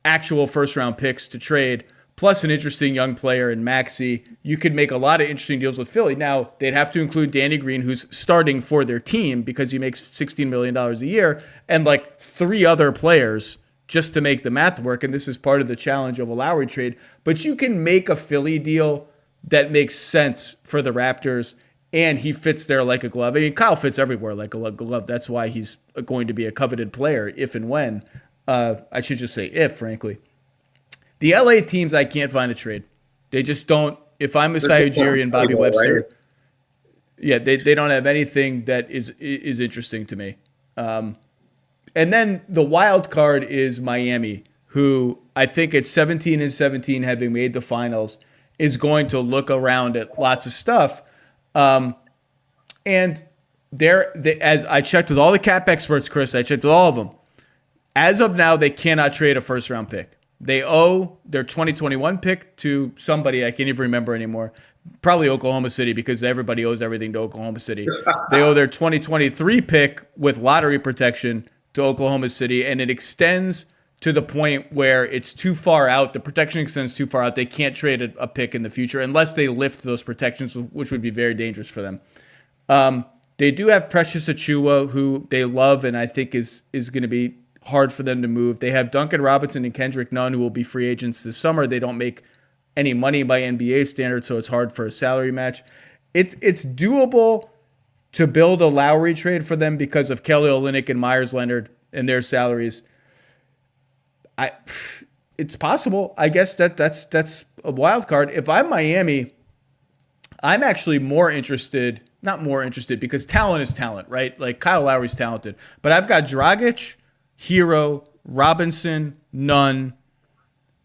actual first-round picks to trade, plus an interesting young player in Maxey. You could make a lot of interesting deals with Philly. Now, they'd have to include Danny Green, who's starting for their team because he makes $16 million a year, and like 3 other players just to make the math work. And this is part of the challenge of a Lowry trade. But you can make a Philly deal that makes sense for the Raptors, and he fits there like a glove. I mean, Kyle fits everywhere like a glove. That's why he's going to be a coveted player if and when. I should just say if, frankly. The LA teams, I can't find a trade. They just don't. If I'm Masai Ujiri and Bobby Webster, right? Yeah, they don't have anything that is interesting to me. And then the wild card is Miami, who I think at 17-17, having made the finals, is going to look around at lots of stuff. And as I checked with all the cap experts, Chris, I checked with all of them. As of now, they cannot trade a first-round pick. They owe their 2021 pick to somebody I can't even remember anymore. Probably Oklahoma City, because everybody owes everything to Oklahoma City. They owe their 2023 pick with lottery protection to Oklahoma City, and it extends to the point where it's too far out. The protection extends too far out. They can't trade a pick in the future unless they lift those protections, which would be very dangerous for them. They do have Precious Achiuwa, who they love and I think is going to be hard for them to move. They have Duncan Robinson and Kendrick Nunn, who will be free agents this summer. They don't make any money by NBA standards, so it's hard for a salary match. It's doable to build a Lowry trade for them because of Kelly Olynyk and Myers Leonard and their salaries. It's possible. I guess that's a wild card. If I'm Miami, I'm actually not more interested because talent is talent, right? Like Kyle Lowry's talented, but I've got Dragic, Hero, Robinson, Nunn.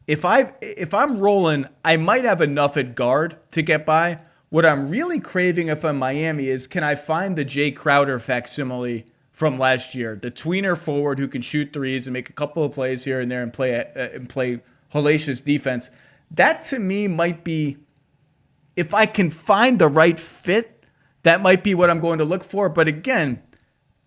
If I'm rolling, I might have enough at guard to get by. What I'm really craving if I'm Miami is, can I find the Jay Crowder facsimile from last year, the tweener forward who can shoot threes and make a couple of plays here and there and play hellacious defense. That to me might be, if I can find the right fit, that might be what I'm going to look for. But again,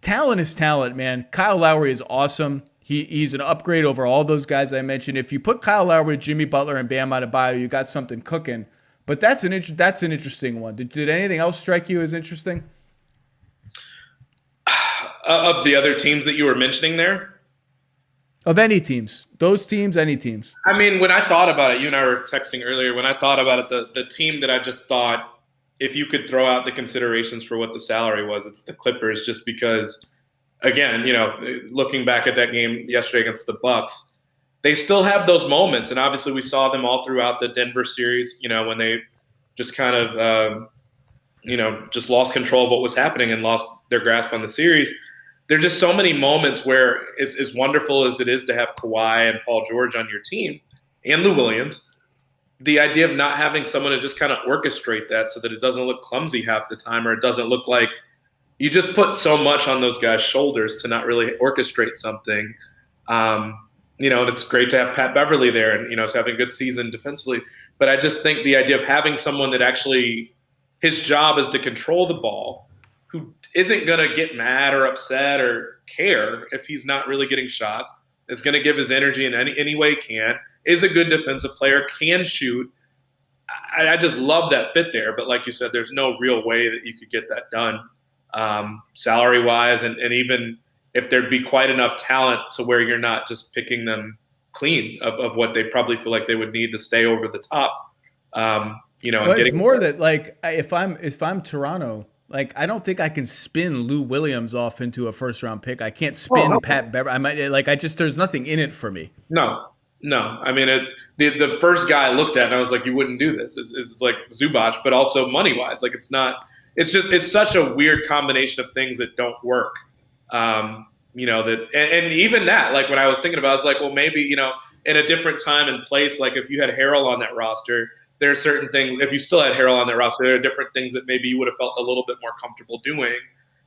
talent is talent, man. Kyle Lowry is awesome. He's an upgrade over all those guys I mentioned. If you put Kyle Lowry, Jimmy Butler, and Bam Adebayo, you got something cooking. But that's an interesting one. Did anything else strike you as interesting?
Of the other teams that you were mentioning there?
Of any teams. Those teams, any teams.
I mean, when I thought about it, you and I were texting earlier, when I thought about it, the team that I just thought, if you could throw out the considerations for what the salary was, it's the Clippers, just because, again, looking back at that game yesterday against the Bucks, they still have those moments. And obviously we saw them all throughout the Denver series, when they just kind of, just lost control of what was happening and lost their grasp on the series. There are just so many moments where, as wonderful as it is to have Kawhi and Paul George on your team and Lou Williams, the idea of not having someone to just kind of orchestrate that so that it doesn't look clumsy half the time, or it doesn't look like you just put so much on those guys' shoulders to not really orchestrate something. And it's great to have Pat Beverly there and, is having a good season defensively. But I just think the idea of having someone that actually his job is to control the ball, who isn't going to get mad or upset or care if he's not really getting shots, is going to give his energy in any way he can, is a good defensive player, can shoot. I just love that fit there. But like you said, there's no real way that you could get that done salary-wise, and even – if there'd be quite enough talent to where you're not just picking them clean of what they probably feel like they would need to stay over the top.
It's more that, like, if I'm Toronto, like, I don't think I can spin Lou Williams off into a first round pick. I can't spin Pat Beverly. There's nothing in it for me.
No. I mean, the first guy I looked at and I was like, you wouldn't do this. It's like Zubac, but also money wise, like it's such a weird combination of things that don't work. And even that, like when I was thinking about it, I was like, well, maybe, in a different time and place, like if you had Harrell on that roster, there are certain things, if you still had Harrell on that roster, there are different things that maybe you would have felt a little bit more comfortable doing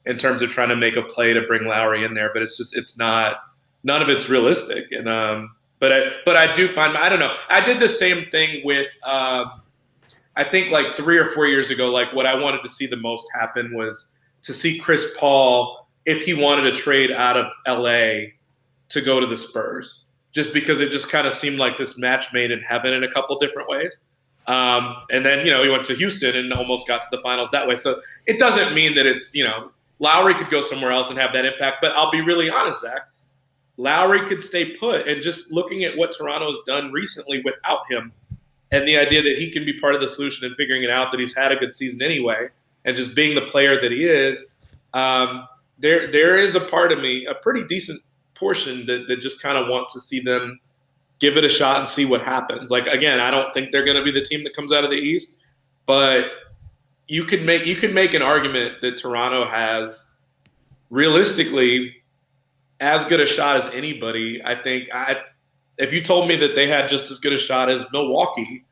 in terms of trying to make a play to bring Lowry in there. But it's not, none of it's realistic. And, but I do find, I don't know. I did the same thing with, I think like 3 or 4 years ago, like what I wanted to see the most happen was to see Chris Paul, if he wanted to trade out of LA to go to the Spurs, just because it just kind of seemed like this match made in heaven in a couple different ways. And then, he went to Houston and almost got to the finals that way. So it doesn't mean that it's, Lowry could go somewhere else and have that impact. But I'll be really honest, Zach, Lowry could stay put. And just looking at what Toronto has done recently without him, and the idea that he can be part of the solution and figuring it out, that he's had a good season anyway, and just being the player that he is, there is a part of me, a pretty decent portion, that just kind of wants to see them give it a shot and see what happens. Like, again, I don't think they're going to be the team that comes out of the East, but you can make an argument that Toronto has realistically as good a shot as anybody. I think if you told me that they had just as good a shot as Milwaukee,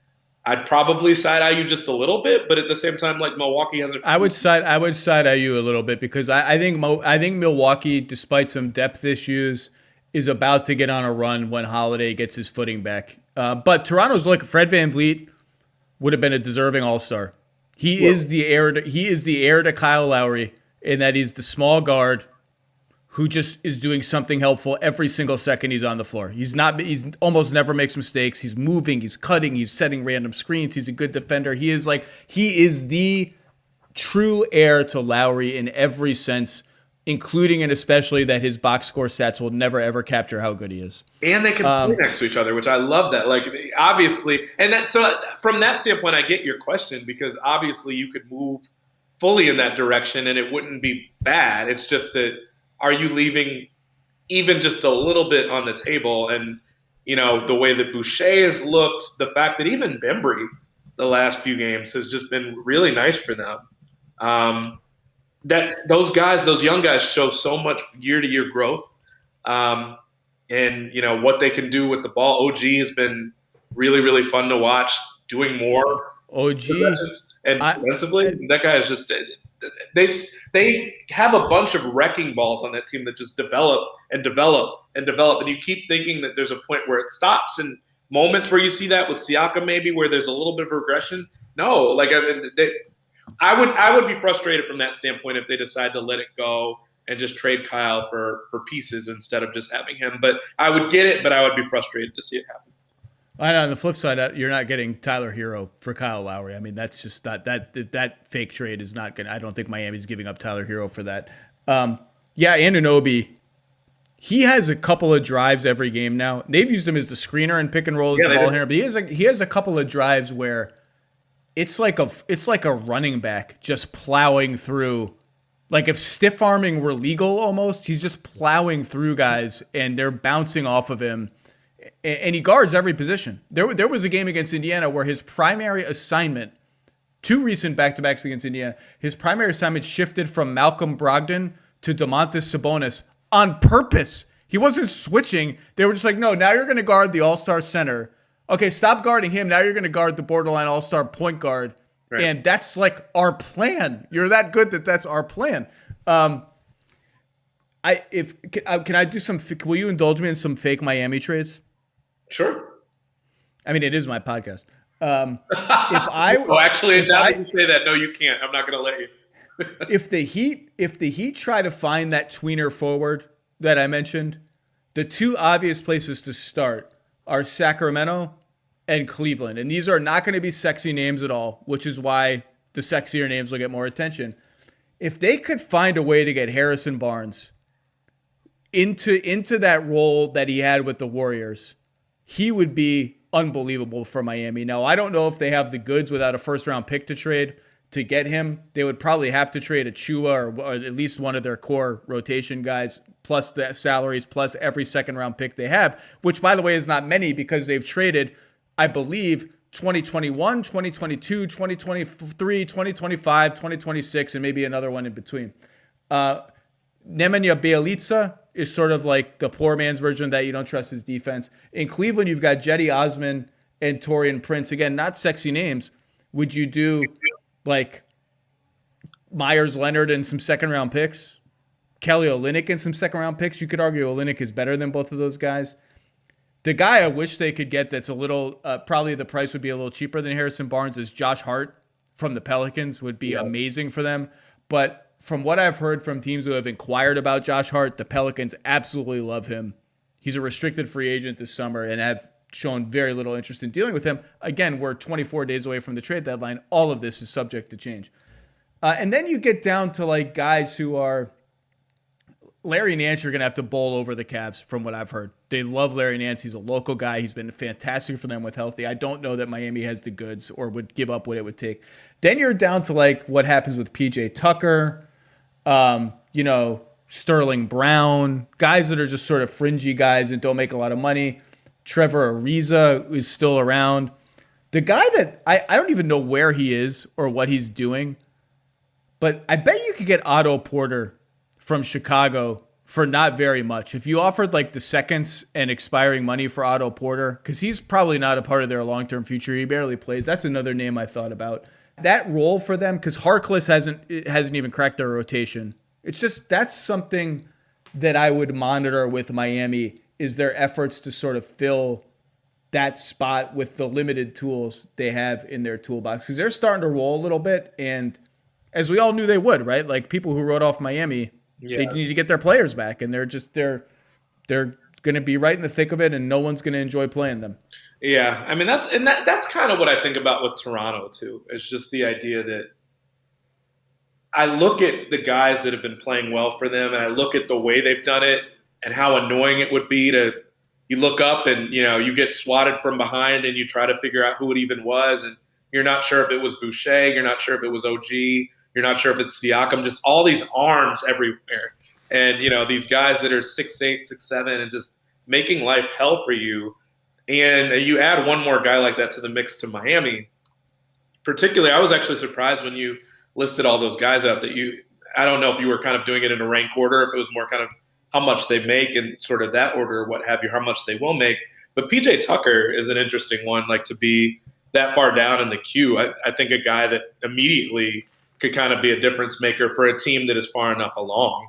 I'd probably side IU just a little bit, but at the same time, like Milwaukee hasn't.
I would side IU a little bit because I think Milwaukee, despite some depth issues, is about to get on a run when Holiday gets his footing back. But Toronto's Fred VanVleet would have been a deserving All-Star. He is the heir to Kyle Lowry, in that he's the small guard who just is doing something helpful every single second he's on the floor. He's almost never makes mistakes. He's moving, he's cutting, he's setting random screens. He's a good defender. He is the true heir to Lowry in every sense including and especially that his box score stats will never ever capture how good he is.
And they can play next to each other, which I love that. Like, obviously, and that, so from that standpoint, I get your question, because obviously you could move fully in that direction and it wouldn't be bad. It's just that, are you leaving even just a little bit on the table? And, you know, the way that Boucher has looked, the fact that even Bembry the last few games has just been really nice for them. That those guys, those young guys, show so much year-to-year growth. And, you know, what they can do with the ball. OG has been really, really fun to watch, doing more.
OG.
And defensively, that guy is just – they have a bunch of wrecking balls on that team that just develop and develop and develop. And you keep thinking that there's a point where it stops. And moments where you see that with Siakam maybe, where there's a little bit of regression. No, like I would be frustrated from that standpoint if they decide to let it go and just trade Kyle for pieces instead of just having him. But I would get it, but I would be frustrated to see it happen.
I know, on the flip side, you're not getting Tyler Hero for Kyle Lowry. I mean, that's just not that fake trade is not going to – I don't think Miami's giving up Tyler Hero for that. Yeah, Anunoby, he has a couple of drives every game now. They've used him as the screener and pick and roll as the ball handler, but he has a couple of drives where it's like a running back just plowing through. Like if stiff arming were legal almost, he's just plowing through guys and they're bouncing off of him. And he guards every position. There was a game against Indiana where his primary assignment, 2 recent back-to-backs against Indiana, his primary assignment shifted from Malcolm Brogdon to Domantas Sabonis on purpose. He wasn't switching. They were just like, no, now you're going to guard the all-star center. Okay, stop guarding him. Now you're going to guard the borderline all-star point guard. Right. And that's like our plan. You're that good that that's our plan. Can I do some? Will you indulge me in some fake Miami trades?
Sure.
I mean, it is my podcast.
Now that you say that, no, you can't. I'm not going to let you.
if the Heat try to find that tweener forward that I mentioned, the 2 obvious places to start are Sacramento and Cleveland. And these are not going to be sexy names at all, which is why the sexier names will get more attention. If they could find a way to get Harrison Barnes into that role that he had with the Warriors, he would be unbelievable for Miami. Now, I don't know if they have the goods without a first-round pick to trade to get him. They would probably have to trade Achua or at least one of their core rotation guys, plus the salaries, plus every second-round pick they have, which, by the way, is not many because they've traded, I believe, 2021, 2022, 2023, 2025, 2026, and maybe another one in between. Nemanja Bjelica is sort of like the poor man's version of that. You don't trust his defense. In Cleveland, you've got Jetty Osman and Taurean Prince. Again, not sexy names. Would you do like Myers Leonard and some second-round picks? Kelly Olynyk and some second-round picks? You could argue Olynyk is better than both of those guys. The guy I wish they could get that's a little, probably the price would be a little cheaper than Harrison Barnes is Josh Hart from the Pelicans. Would be amazing for them. But from what I've heard from teams who have inquired about Josh Hart, the Pelicans absolutely love him. He's a restricted free agent this summer and have shown very little interest in dealing with him. Again, we're 24 days away from the trade deadline. All of this is subject to change. And then you get down to like guys who are Larry Nance, you're going to have to bowl over the Cavs from what I've heard. They love Larry Nance. He's a local guy. He's been fantastic for them with healthy. I don't know that Miami has the goods or would give up what it would take. Then you're down to like what happens with PJ Tucker, Sterling Brown, guys that are just sort of fringy guys and don't make a lot of money. Trevor Ariza is still around. The guy that I don't even know where he is or what he's doing, but I bet you could get Otto Porter from Chicago for not very much. If you offered like the seconds and expiring money for Otto Porter, because he's probably not a part of their long-term future. He barely plays. That's another name I thought about. That role for them, because Harkless hasn't even cracked their rotation. It's just that's something that I would monitor with Miami is their efforts to sort of fill that spot with the limited tools they have in their toolbox. Because they're starting to roll a little bit, and as we all knew they would, right? Like people who wrote off Miami, they need to get their players back, and they're going to be right in the thick of it, and no one's going to enjoy playing them.
Yeah, I mean that's kind of what I think about with Toronto too. It's just the idea that I look at the guys that have been playing well for them, and I look at the way they've done it and how annoying it would be to you look up and you get swatted from behind and you try to figure out who it even was, and you're not sure if it was Boucher, you're not sure if it was OG, you're not sure if it's Siakam, just all these arms everywhere. And these guys that are 6'8", 6'7", and just making life hell for you. And you add one more guy like that to the mix to Miami. Particularly, I was actually surprised when you listed all those guys out that I don't know if you were kind of doing it in a rank order, if it was more kind of how much they make and sort of that order or what have you, how much they will make. But PJ Tucker is an interesting one, like to be that far down in the queue. I think a guy that immediately could kind of be a difference maker for a team that is far enough along.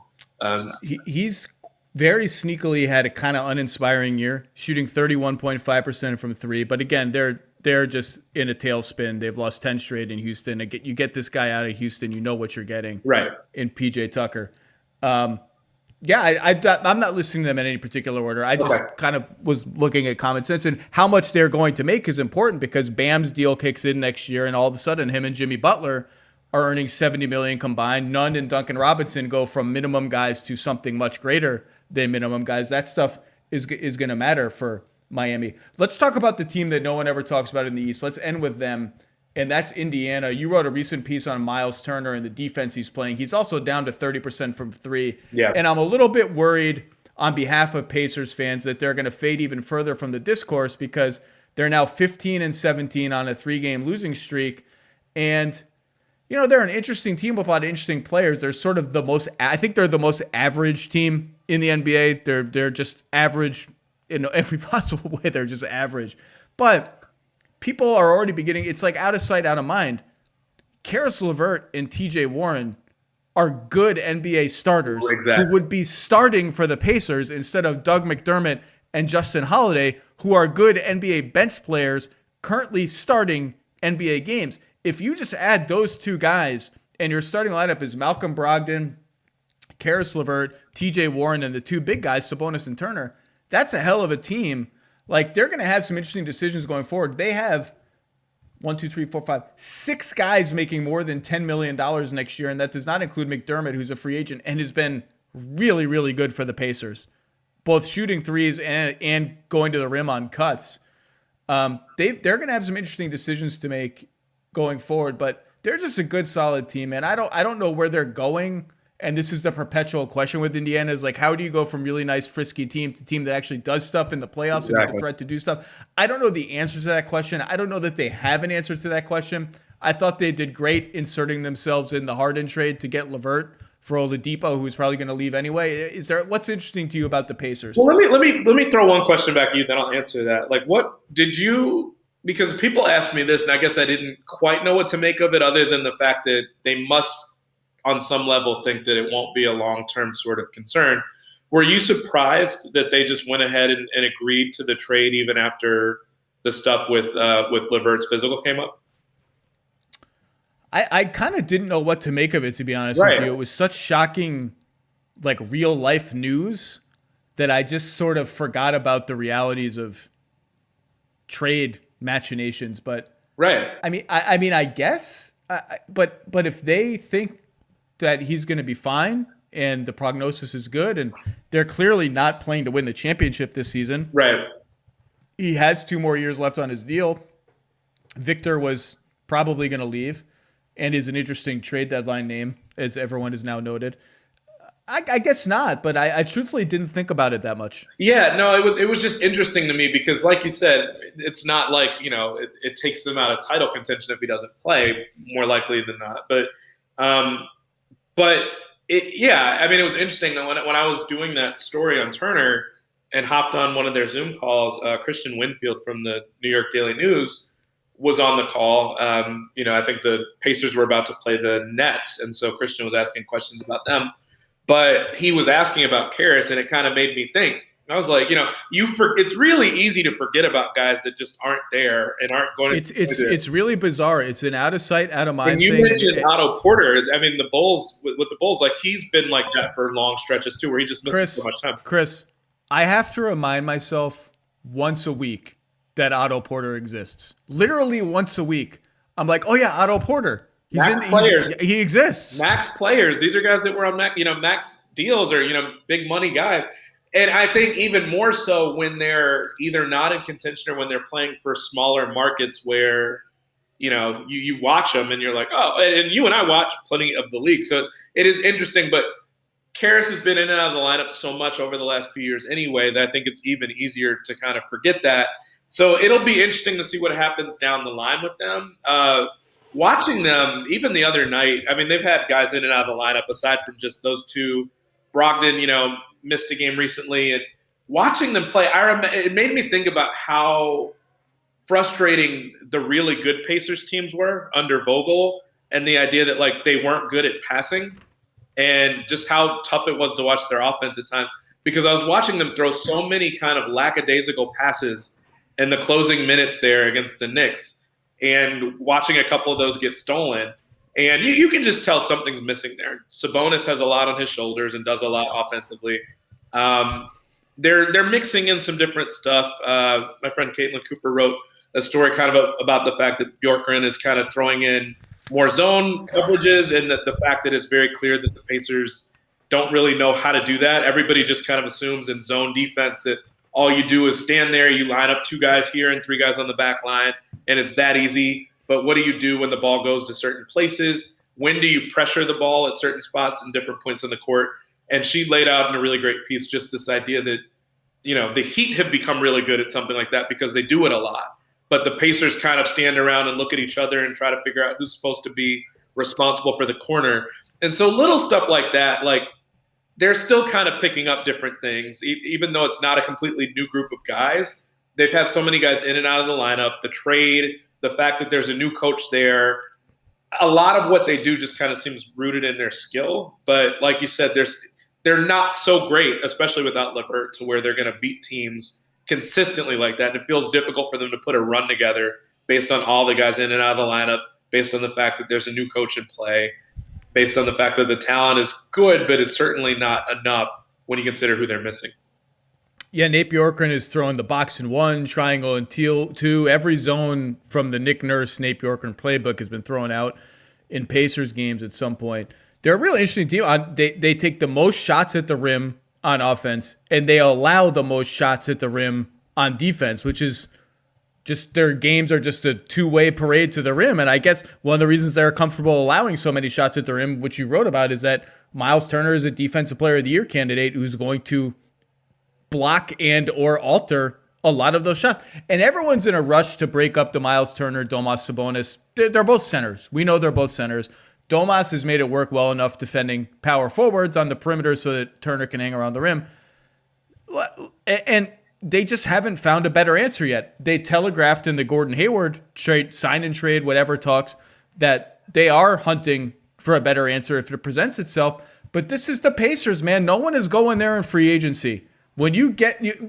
He's very sneakily had a kind of uninspiring year, shooting 31.5% from three. But again, they're just in a tailspin. They've lost 10 straight in Houston. You get this guy out of Houston, you know what you're getting
right
in PJ Tucker. I'm not listening to them in any particular order. I just kind of was looking at common sense, and how much they're going to make is important because Bam's deal kicks in next year, and all of a sudden him and Jimmy Butler are earning $70 million combined. Nunn and Duncan Robinson go from minimum guys to something much greater than minimum guys. That stuff is going to matter for Miami. Let's talk about the team that no one ever talks about in the East. Let's end with them, and that's Indiana. You wrote a recent piece on Miles Turner and the defense he's playing. He's also down to 30% from three.
Yeah.
And I'm a little bit worried on behalf of Pacers fans that they're going to fade even further from the discourse because they're now 15-17 on a 3-game losing streak. And they're an interesting team with a lot of interesting players. They're sort of I think they're the most average team in the NBA. They're just average in every possible way. They're just average. But people are already beginning, it's like out of sight, out of mind. Karis LeVert and TJ Warren are good NBA starters
Exactly.
who would be starting for the Pacers instead of Doug McDermott and Justin Holiday, who are good NBA bench players currently starting NBA games. If you just add those two guys and your starting lineup is Malcolm Brogdon, Karis LeVert, TJ Warren, and the two big guys, Sabonis and Turner, that's a hell of a team. Like, they're going to have some interesting decisions going forward. They have 6 guys making more than $10 million next year, and that does not include McDermott, who's a free agent and has been really, really good for the Pacers, both shooting threes and going to the rim on cuts. They're going to have some interesting decisions to make going forward, but they're just a good, solid team, man. I don't know where they're going, and this is the perpetual question with Indiana is like, how do you go from really nice, frisky team to team that actually does stuff in the playoffs and has a threat to do stuff? I don't know the answer to that question. I don't know that they have an answer to that question. I thought they did great inserting themselves in the Harden trade to get LeVert for Oladipo, who's probably going to leave anyway. What's interesting to you about the Pacers?
Well, let me throw one question back at you, then I'll answer that. Like, what did you? Because people asked me this, and I guess I didn't quite know what to make of it, other than the fact that they must, on some level, think that it won't be a long-term sort of concern. Were you surprised that they just went ahead and agreed to the trade even after the stuff with LeVert's physical came up?
I kind of didn't know what to make of it, to be honest with you. It was such shocking, like, real-life news that I just sort of forgot about the realities of trade machinations. But I mean, I guess. But if they think that he's going to be fine and the prognosis is good, and they're clearly not playing to win the championship this season.
Right.
He has 2 more years left on his deal. Victor was probably going to leave and is an interesting trade deadline name, as everyone has now noted. I guess not, but I truthfully didn't think about it that much.
Yeah, no, it was just interesting to me because, like you said, it's not like, it takes them out of title contention if he doesn't play, more likely than not. But it was interesting that when I was doing that story on Turner and hopped on one of their Zoom calls, Christian Winfield from the New York Daily News was on the call. I think the Pacers were about to play the Nets, and so Christian was asking questions about them. But he was asking about Karis, and it kind of made me think. I was like, it's really easy to forget about guys that just aren't there and aren't going to.
It's really bizarre. It's an out of sight, out of mind
thing.
And
you mentioned Otto Porter. I mean, the Bulls with the Bulls, like he's been like that for long stretches too, where he just misses so much time.
Chris, I have to remind myself once a week that Otto Porter exists. Literally once a week, I'm like, oh yeah, Otto Porter. He exists.
Max players. These are guys that were on max deals or big money guys. And I think even more so when they're either not in contention or when they're playing for smaller markets where you watch them and you're like, oh, and you and I watch plenty of the league, so it is interesting. But Karras has been in and out of the lineup so much over the last few years anyway that I think it's even easier to kind of forget that. So it'll be interesting to see what happens down the line with them. Watching them, even the other night, I mean, they've had guys in and out of the lineup aside from just those two. Brogdon, missed a game recently. And watching them play, it made me think about how frustrating the really good Pacers teams were under Vogel and the idea that, like, they weren't good at passing and just how tough it was to watch their offense at times. Because I was watching them throw so many kind of lackadaisical passes in the closing minutes there against the Knicks and watching a couple of those get stolen. And you can just tell something's missing there. Sabonis has a lot on his shoulders and does a lot offensively. They're mixing in some different stuff. My friend Caitlin Cooper wrote a story kind of about the fact that Bjorkgren is kind of throwing in more zone coverages and that the fact that it's very clear that the Pacers don't really know how to do that. Everybody just kind of assumes in zone defense that all you do is stand there, you line up 2 guys here and 3 guys on the back line, and it's that easy. But what do you do when the ball goes to certain places? When do you pressure the ball at certain spots and different points on the court? And she laid out in a really great piece just this idea that, the Heat have become really good at something like that because they do it a lot. But the Pacers kind of stand around and look at each other and try to figure out who's supposed to be responsible for the corner. And so little stuff like that, like they're still kind of picking up different things, even though it's not a completely new group of guys. They've had so many guys in and out of the lineup, the trade, the fact that there's a new coach there. A lot of what they do just kind of seems rooted in their skill. But like you said, they're not so great, especially without LeVert, to where they're going to beat teams consistently like that. And it feels difficult for them to put a run together based on all the guys in and out of the lineup, based on the fact that there's a new coach in play, based on the fact that the talent is good, but it's certainly not enough when you consider who they're missing.
Yeah, Nate Bjorkgren is throwing the box and 1, triangle and teal 2. Every zone from the Nick Nurse, Nate Bjorkgren playbook has been thrown out in Pacers games at some point. They're a really interesting team. They take the most shots at the rim on offense, and they allow the most shots at the rim on defense, which is just their games are just a two-way parade to the rim. And I guess one of the reasons they're comfortable allowing so many shots at the rim, which you wrote about, is that Miles Turner is a Defensive Player of the Year candidate who's going to block and or alter a lot of those shots. And everyone's in a rush to break up the Miles Turner, Domas Sabonis. They're both centers. We know they're both centers. Domas has made it work well enough defending power forwards on the perimeter so that Turner can hang around the rim. And they just haven't found a better answer yet. They telegraphed in the Gordon Hayward trade, sign and trade, whatever talks, that they are hunting for a better answer if it presents itself. But this is the Pacers, man. No one is going there in free agency. When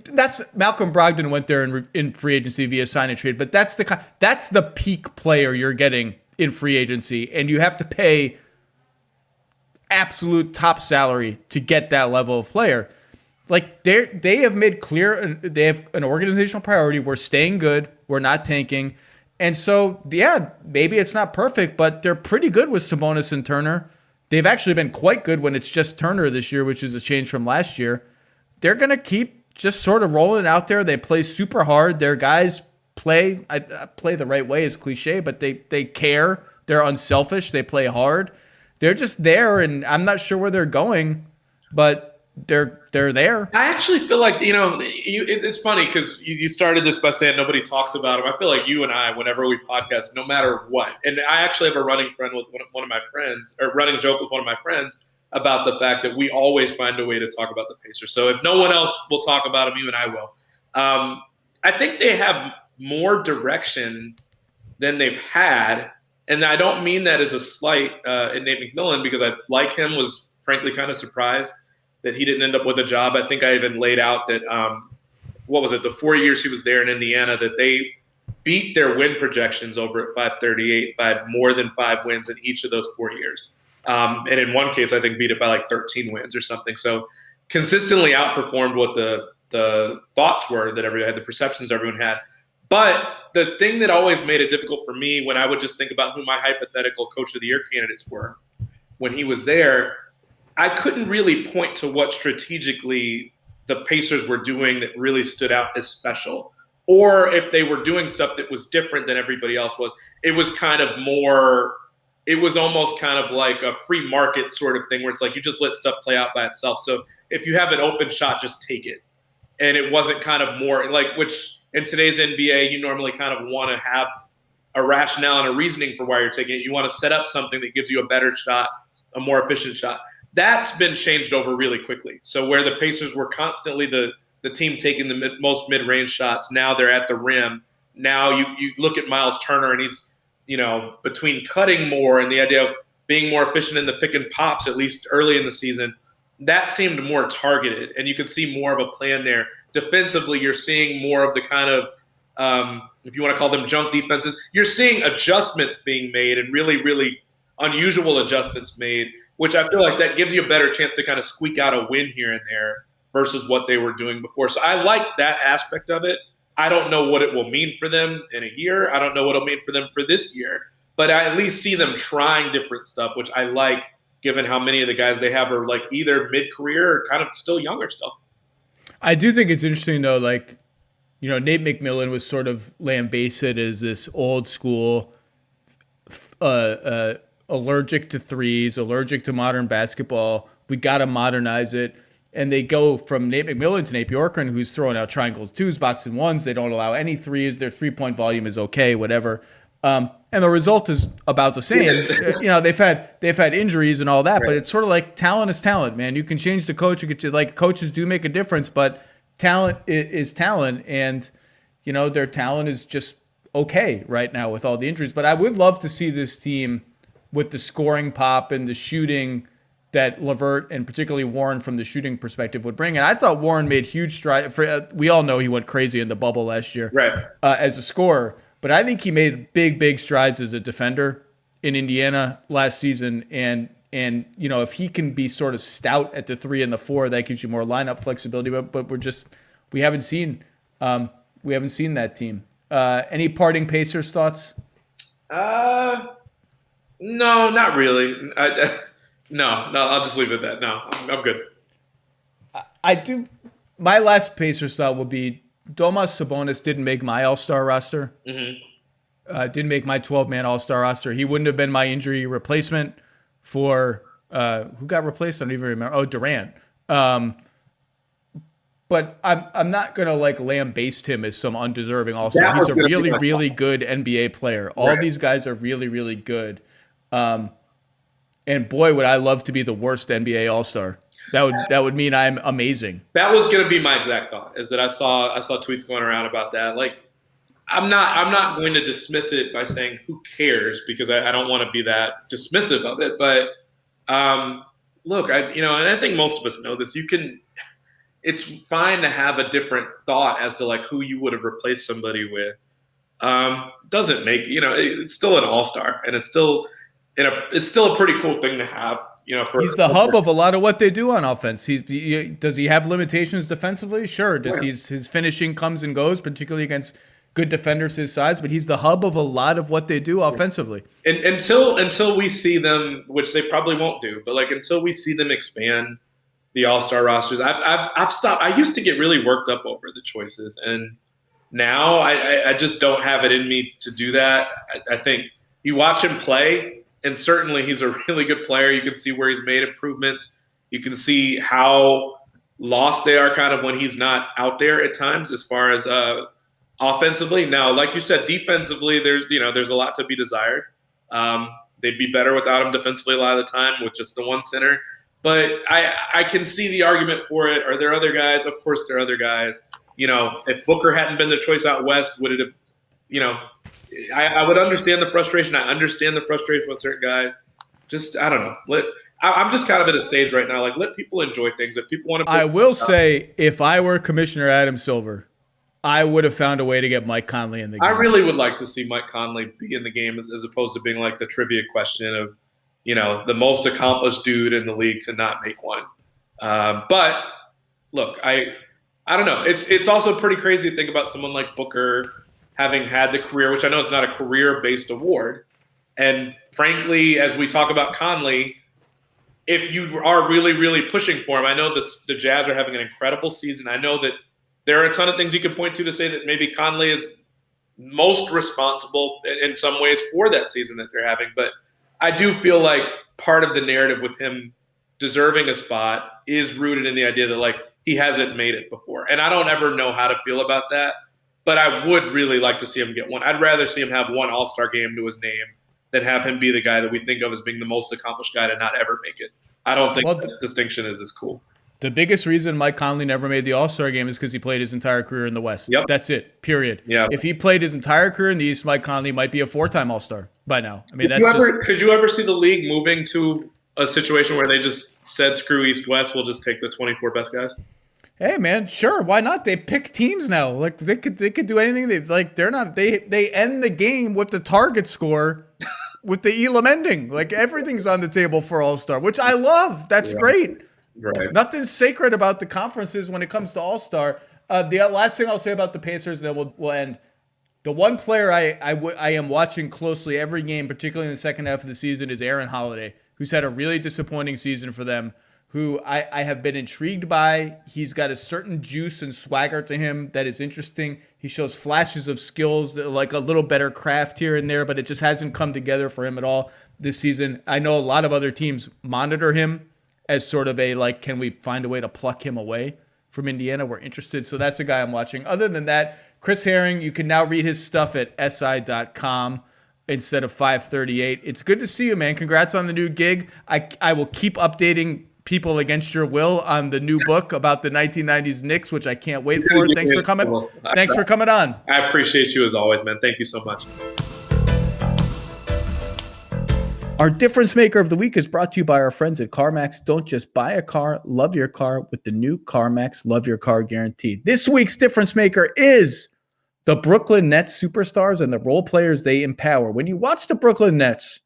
that's Malcolm Brogdon went there in free agency via sign and trade, but that's the peak player you're getting in free agency, and you have to pay absolute top salary to get that level of player. Like they have made clear, they have an organizational priority. We're staying good. We're not tanking. And so, yeah, maybe it's not perfect, but they're pretty good with Sabonis and Turner. They've actually been quite good when it's just Turner this year, which is a change from last year. They're going to keep just sort of rolling it out there. They play super hard. Their guys play the right way is cliche, but they care. They're unselfish. They play hard. They're just there, and I'm not sure where they're going, but they're there.
I actually feel like, it's funny because you started this by saying nobody talks about them. I feel like you and I, whenever we podcast, no matter what, and I actually have a running joke with one of my friends about the fact that we always find a way to talk about the Pacers. So if no one else will talk about them, you and I will. I think they have more direction than they've had, and I don't mean that as a slight at Nate McMillan, because I like him, was frankly kind of surprised that he didn't end up with a job. I think I even laid out that, the 4 years he was there in Indiana, that they beat their win projections over at 538 by more than 5 wins in each of those 4 years. And in one case, I think beat it by like 13 wins or something. So consistently outperformed what the thoughts were that everyone had, the perceptions everyone had. But the thing that always made it difficult for me when I would just think about who my hypothetical coach of the year candidates were when he was there, I couldn't really point to what strategically the Pacers were doing that really stood out as special. Or if they were doing stuff that was different than everybody else was. It was kind of more – it was almost kind of like a free market sort of thing where it's like you just let stuff play out by itself. So if you have an open shot, just take it. And it wasn't kind of more – like which in today's NBA, you normally kind of want to have a rationale and a reasoning for why you're taking it. You want to set up something that gives you a better shot, a more efficient shot. That's been changed over really quickly. So where the Pacers were constantly the team taking the most mid-range shots, now they're at the rim. Now you look at Miles Turner and he's, between cutting more and the idea of being more efficient in the pick and pops, at least early in the season, that seemed more targeted. And you could see more of a plan there. Defensively, you're seeing more of the kind of, if you want to call them junk defenses, you're seeing adjustments being made and really, really unusual adjustments made, which I feel like that gives you a better chance to kind of squeak out a win here and there versus what they were doing before. So I like that aspect of it. I don't know what it will mean for them in a year. I don't know what it'll mean for them for this year. But I at least see them trying different stuff, which I like, given how many of the guys they have are like either mid-career or kind of still younger still.
I do think it's interesting, though, like, Nate McMillan was sort of lambasted as this old school allergic to threes, allergic to modern basketball. We got to modernize it. And they go from Nate McMillan to Nate Bjorkgren, who's throwing out triangles, twos, box and ones. They don't allow any threes. Their 3-point volume is okay, whatever. And the result is about the same. They've had injuries and all that, right. But it's sort of like talent is talent, man. You can change the coach. Coaches do make a difference, but talent is talent, and their talent is just okay right now with all the injuries. But I would love to see this team with the scoring pop and the shooting that LeVert and particularly Warren from the shooting perspective would bring. And I thought Warren made huge strides. We all know he went crazy in the bubble last year,
right?
As a scorer. But I think he made big strides as a defender in Indiana last season. And if he can be sort of stout at the 3 and the 4, that gives you more lineup flexibility. But we haven't seen that team. Any parting Pacers thoughts?
No, not really. No, I'll just leave it at that. No, I'm good.
I do. My last Pacers thought will be Domas Sabonis didn't make my All-Star roster. Mm-hmm. Didn't make my 12-man All-Star roster. He wouldn't have been my injury replacement for who got replaced? I don't even remember. Oh, Durant. But I'm not gonna lambaste him as some undeserving All-Star. He's a really good NBA player. All these guys are really good. And boy, would I love to be the worst NBA All-Star. That would mean I'm amazing.
That was going to be my exact thought. Is that I saw tweets going around about that. Like, I'm not going to dismiss it by saying who cares, because I don't want to be that dismissive of it. But look, and I think most of us know this. It's fine to have a different thought as to who you would have replaced somebody with. Doesn't make it's still an All-Star, and it's still a pretty cool thing to have.
He's the hub of a lot of what they do on offense. Does he have limitations defensively? Sure. His finishing comes and goes, particularly against good defenders his size, but he's the hub of a lot of what they do offensively.
And until we see them, which they probably won't do, but until we see them expand the All-Star rosters, I've stopped. I used to get really worked up over the choices, and now I just don't have it in me to do that. I think you watch him play, and certainly he's a really good player. You can see where he's made improvements. You can see how lost they are kind of when he's not out there at times as far as offensively. Now, like you said, defensively, there's a lot to be desired. They'd be better without him defensively a lot of the time with just the one center. But I can see the argument for it. Are there other guys? Of course there are other guys. If Booker hadn't been the choice out west, would it have, I would understand the frustration. I understand the frustration with certain guys. Just, I don't know. I'm just kind of at a stage right now. Let people enjoy things. If people want to,
I will say, if I were Commissioner Adam Silver, I would have found a way to get Mike Conley in the game.
I really would like to see Mike Conley be in the game as opposed to being the trivia question of, the most accomplished dude in the league to not make one. But look, I don't know. It's also pretty crazy to think about someone like Booker having had the career, which I know is not a career-based award. And frankly, as we talk about Conley, if you are really, really pushing for him, I know the Jazz are having an incredible season. I know that there are a ton of things you could point to say that maybe Conley is most responsible in some ways for that season that they're having. But I do feel like part of the narrative with him deserving a spot is rooted in the idea that, like, he hasn't made it before. And I don't ever know how to feel about that, but I would really like to see him get one. I'd rather see him have one All-Star game to his name than have him be the guy that we think of as being the most accomplished guy to not ever make it. I don't think that distinction is as cool.
The biggest reason Mike Conley never made the All-Star game is because he played his entire career in the West.
Yep.
That's it, period.
Yeah.
If he played his entire career in the East, Mike Conley might be a 4-time All-Star by now. I mean,
could you ever see the league moving to a situation where they just said, screw East-West, we'll just take the 24 best guys?
Hey man, sure, why not? They pick teams now. Like they could do anything. They end the game with the target score with the Elam ending. Like everything's on the table for All-Star, which I love. That's great.
Right.
Nothing sacred about the conferences when it comes to All-Star. The last thing I'll say about the Pacers, then we'll end. The one player I am watching closely every game, particularly in the second half of the season, is Aaron Holiday, who's had a really disappointing season for them, who I have been intrigued by. He's got a certain juice and swagger to him that is interesting. He shows flashes of skills, like a little better craft here and there, but it just hasn't come together for him at all this season. I know a lot of other teams monitor him as sort of a, like, can we find a way to pluck him away from Indiana? We're interested. So that's the guy I'm watching. Other than that, Chris Herring, you can now read his stuff at si.com instead of 538. It's good to see you, man. Congrats on the new gig. I will keep updating people against your will on the new book about the 1990s Knicks, which I can't wait for. Thanks for coming. Thanks for coming on.
I appreciate you as always, man. Thank you so much.
Our difference maker of the week is brought to you by our friends at CarMax. Don't just buy a car, love your car with the new CarMax Love Your Car Guarantee. This week's difference maker is the Brooklyn Nets superstars and the role players they empower. When you watch the Brooklyn Nets,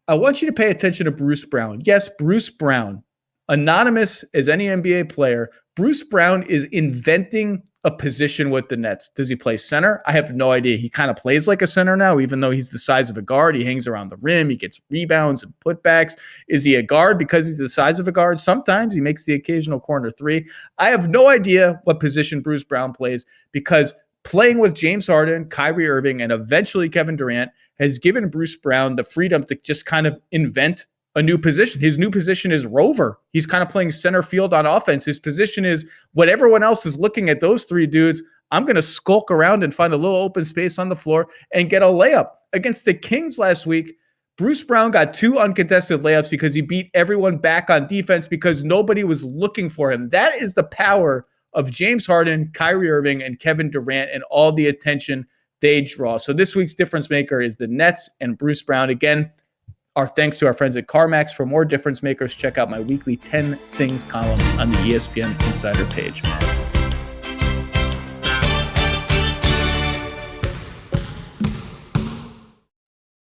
I want you to pay attention to Bruce Brown. Yes, Bruce Brown. Anonymous as any NBA player, Bruce Brown is inventing a position with the Nets. Does he play center? I have no idea. He kind of plays like a center now, even though he's the size of a guard. He hangs around the rim. He gets rebounds and putbacks. Is he a guard because he's the size of a guard? Sometimes he makes the occasional corner three. I have no idea what position Bruce Brown plays, because playing with James Harden, Kyrie Irving, and eventually Kevin Durant has given Bruce Brown the freedom to just kind of invent a new position. His new position is rover. He's kind of playing center field on offense. His position is, when everyone else is looking at those three dudes, I'm going to skulk around and find a little open space on the floor and get a layup. Against the Kings last week, Bruce Brown got 2 uncontested layups because he beat everyone back on defense because nobody was looking for him. That is the power of James Harden, Kyrie Irving, and Kevin Durant and all the attention they draw. So this week's difference maker is the Nets and Bruce Brown. Again, our thanks to our friends at CarMax. For more difference makers, check out my weekly 10 Things column on the ESPN Insider page.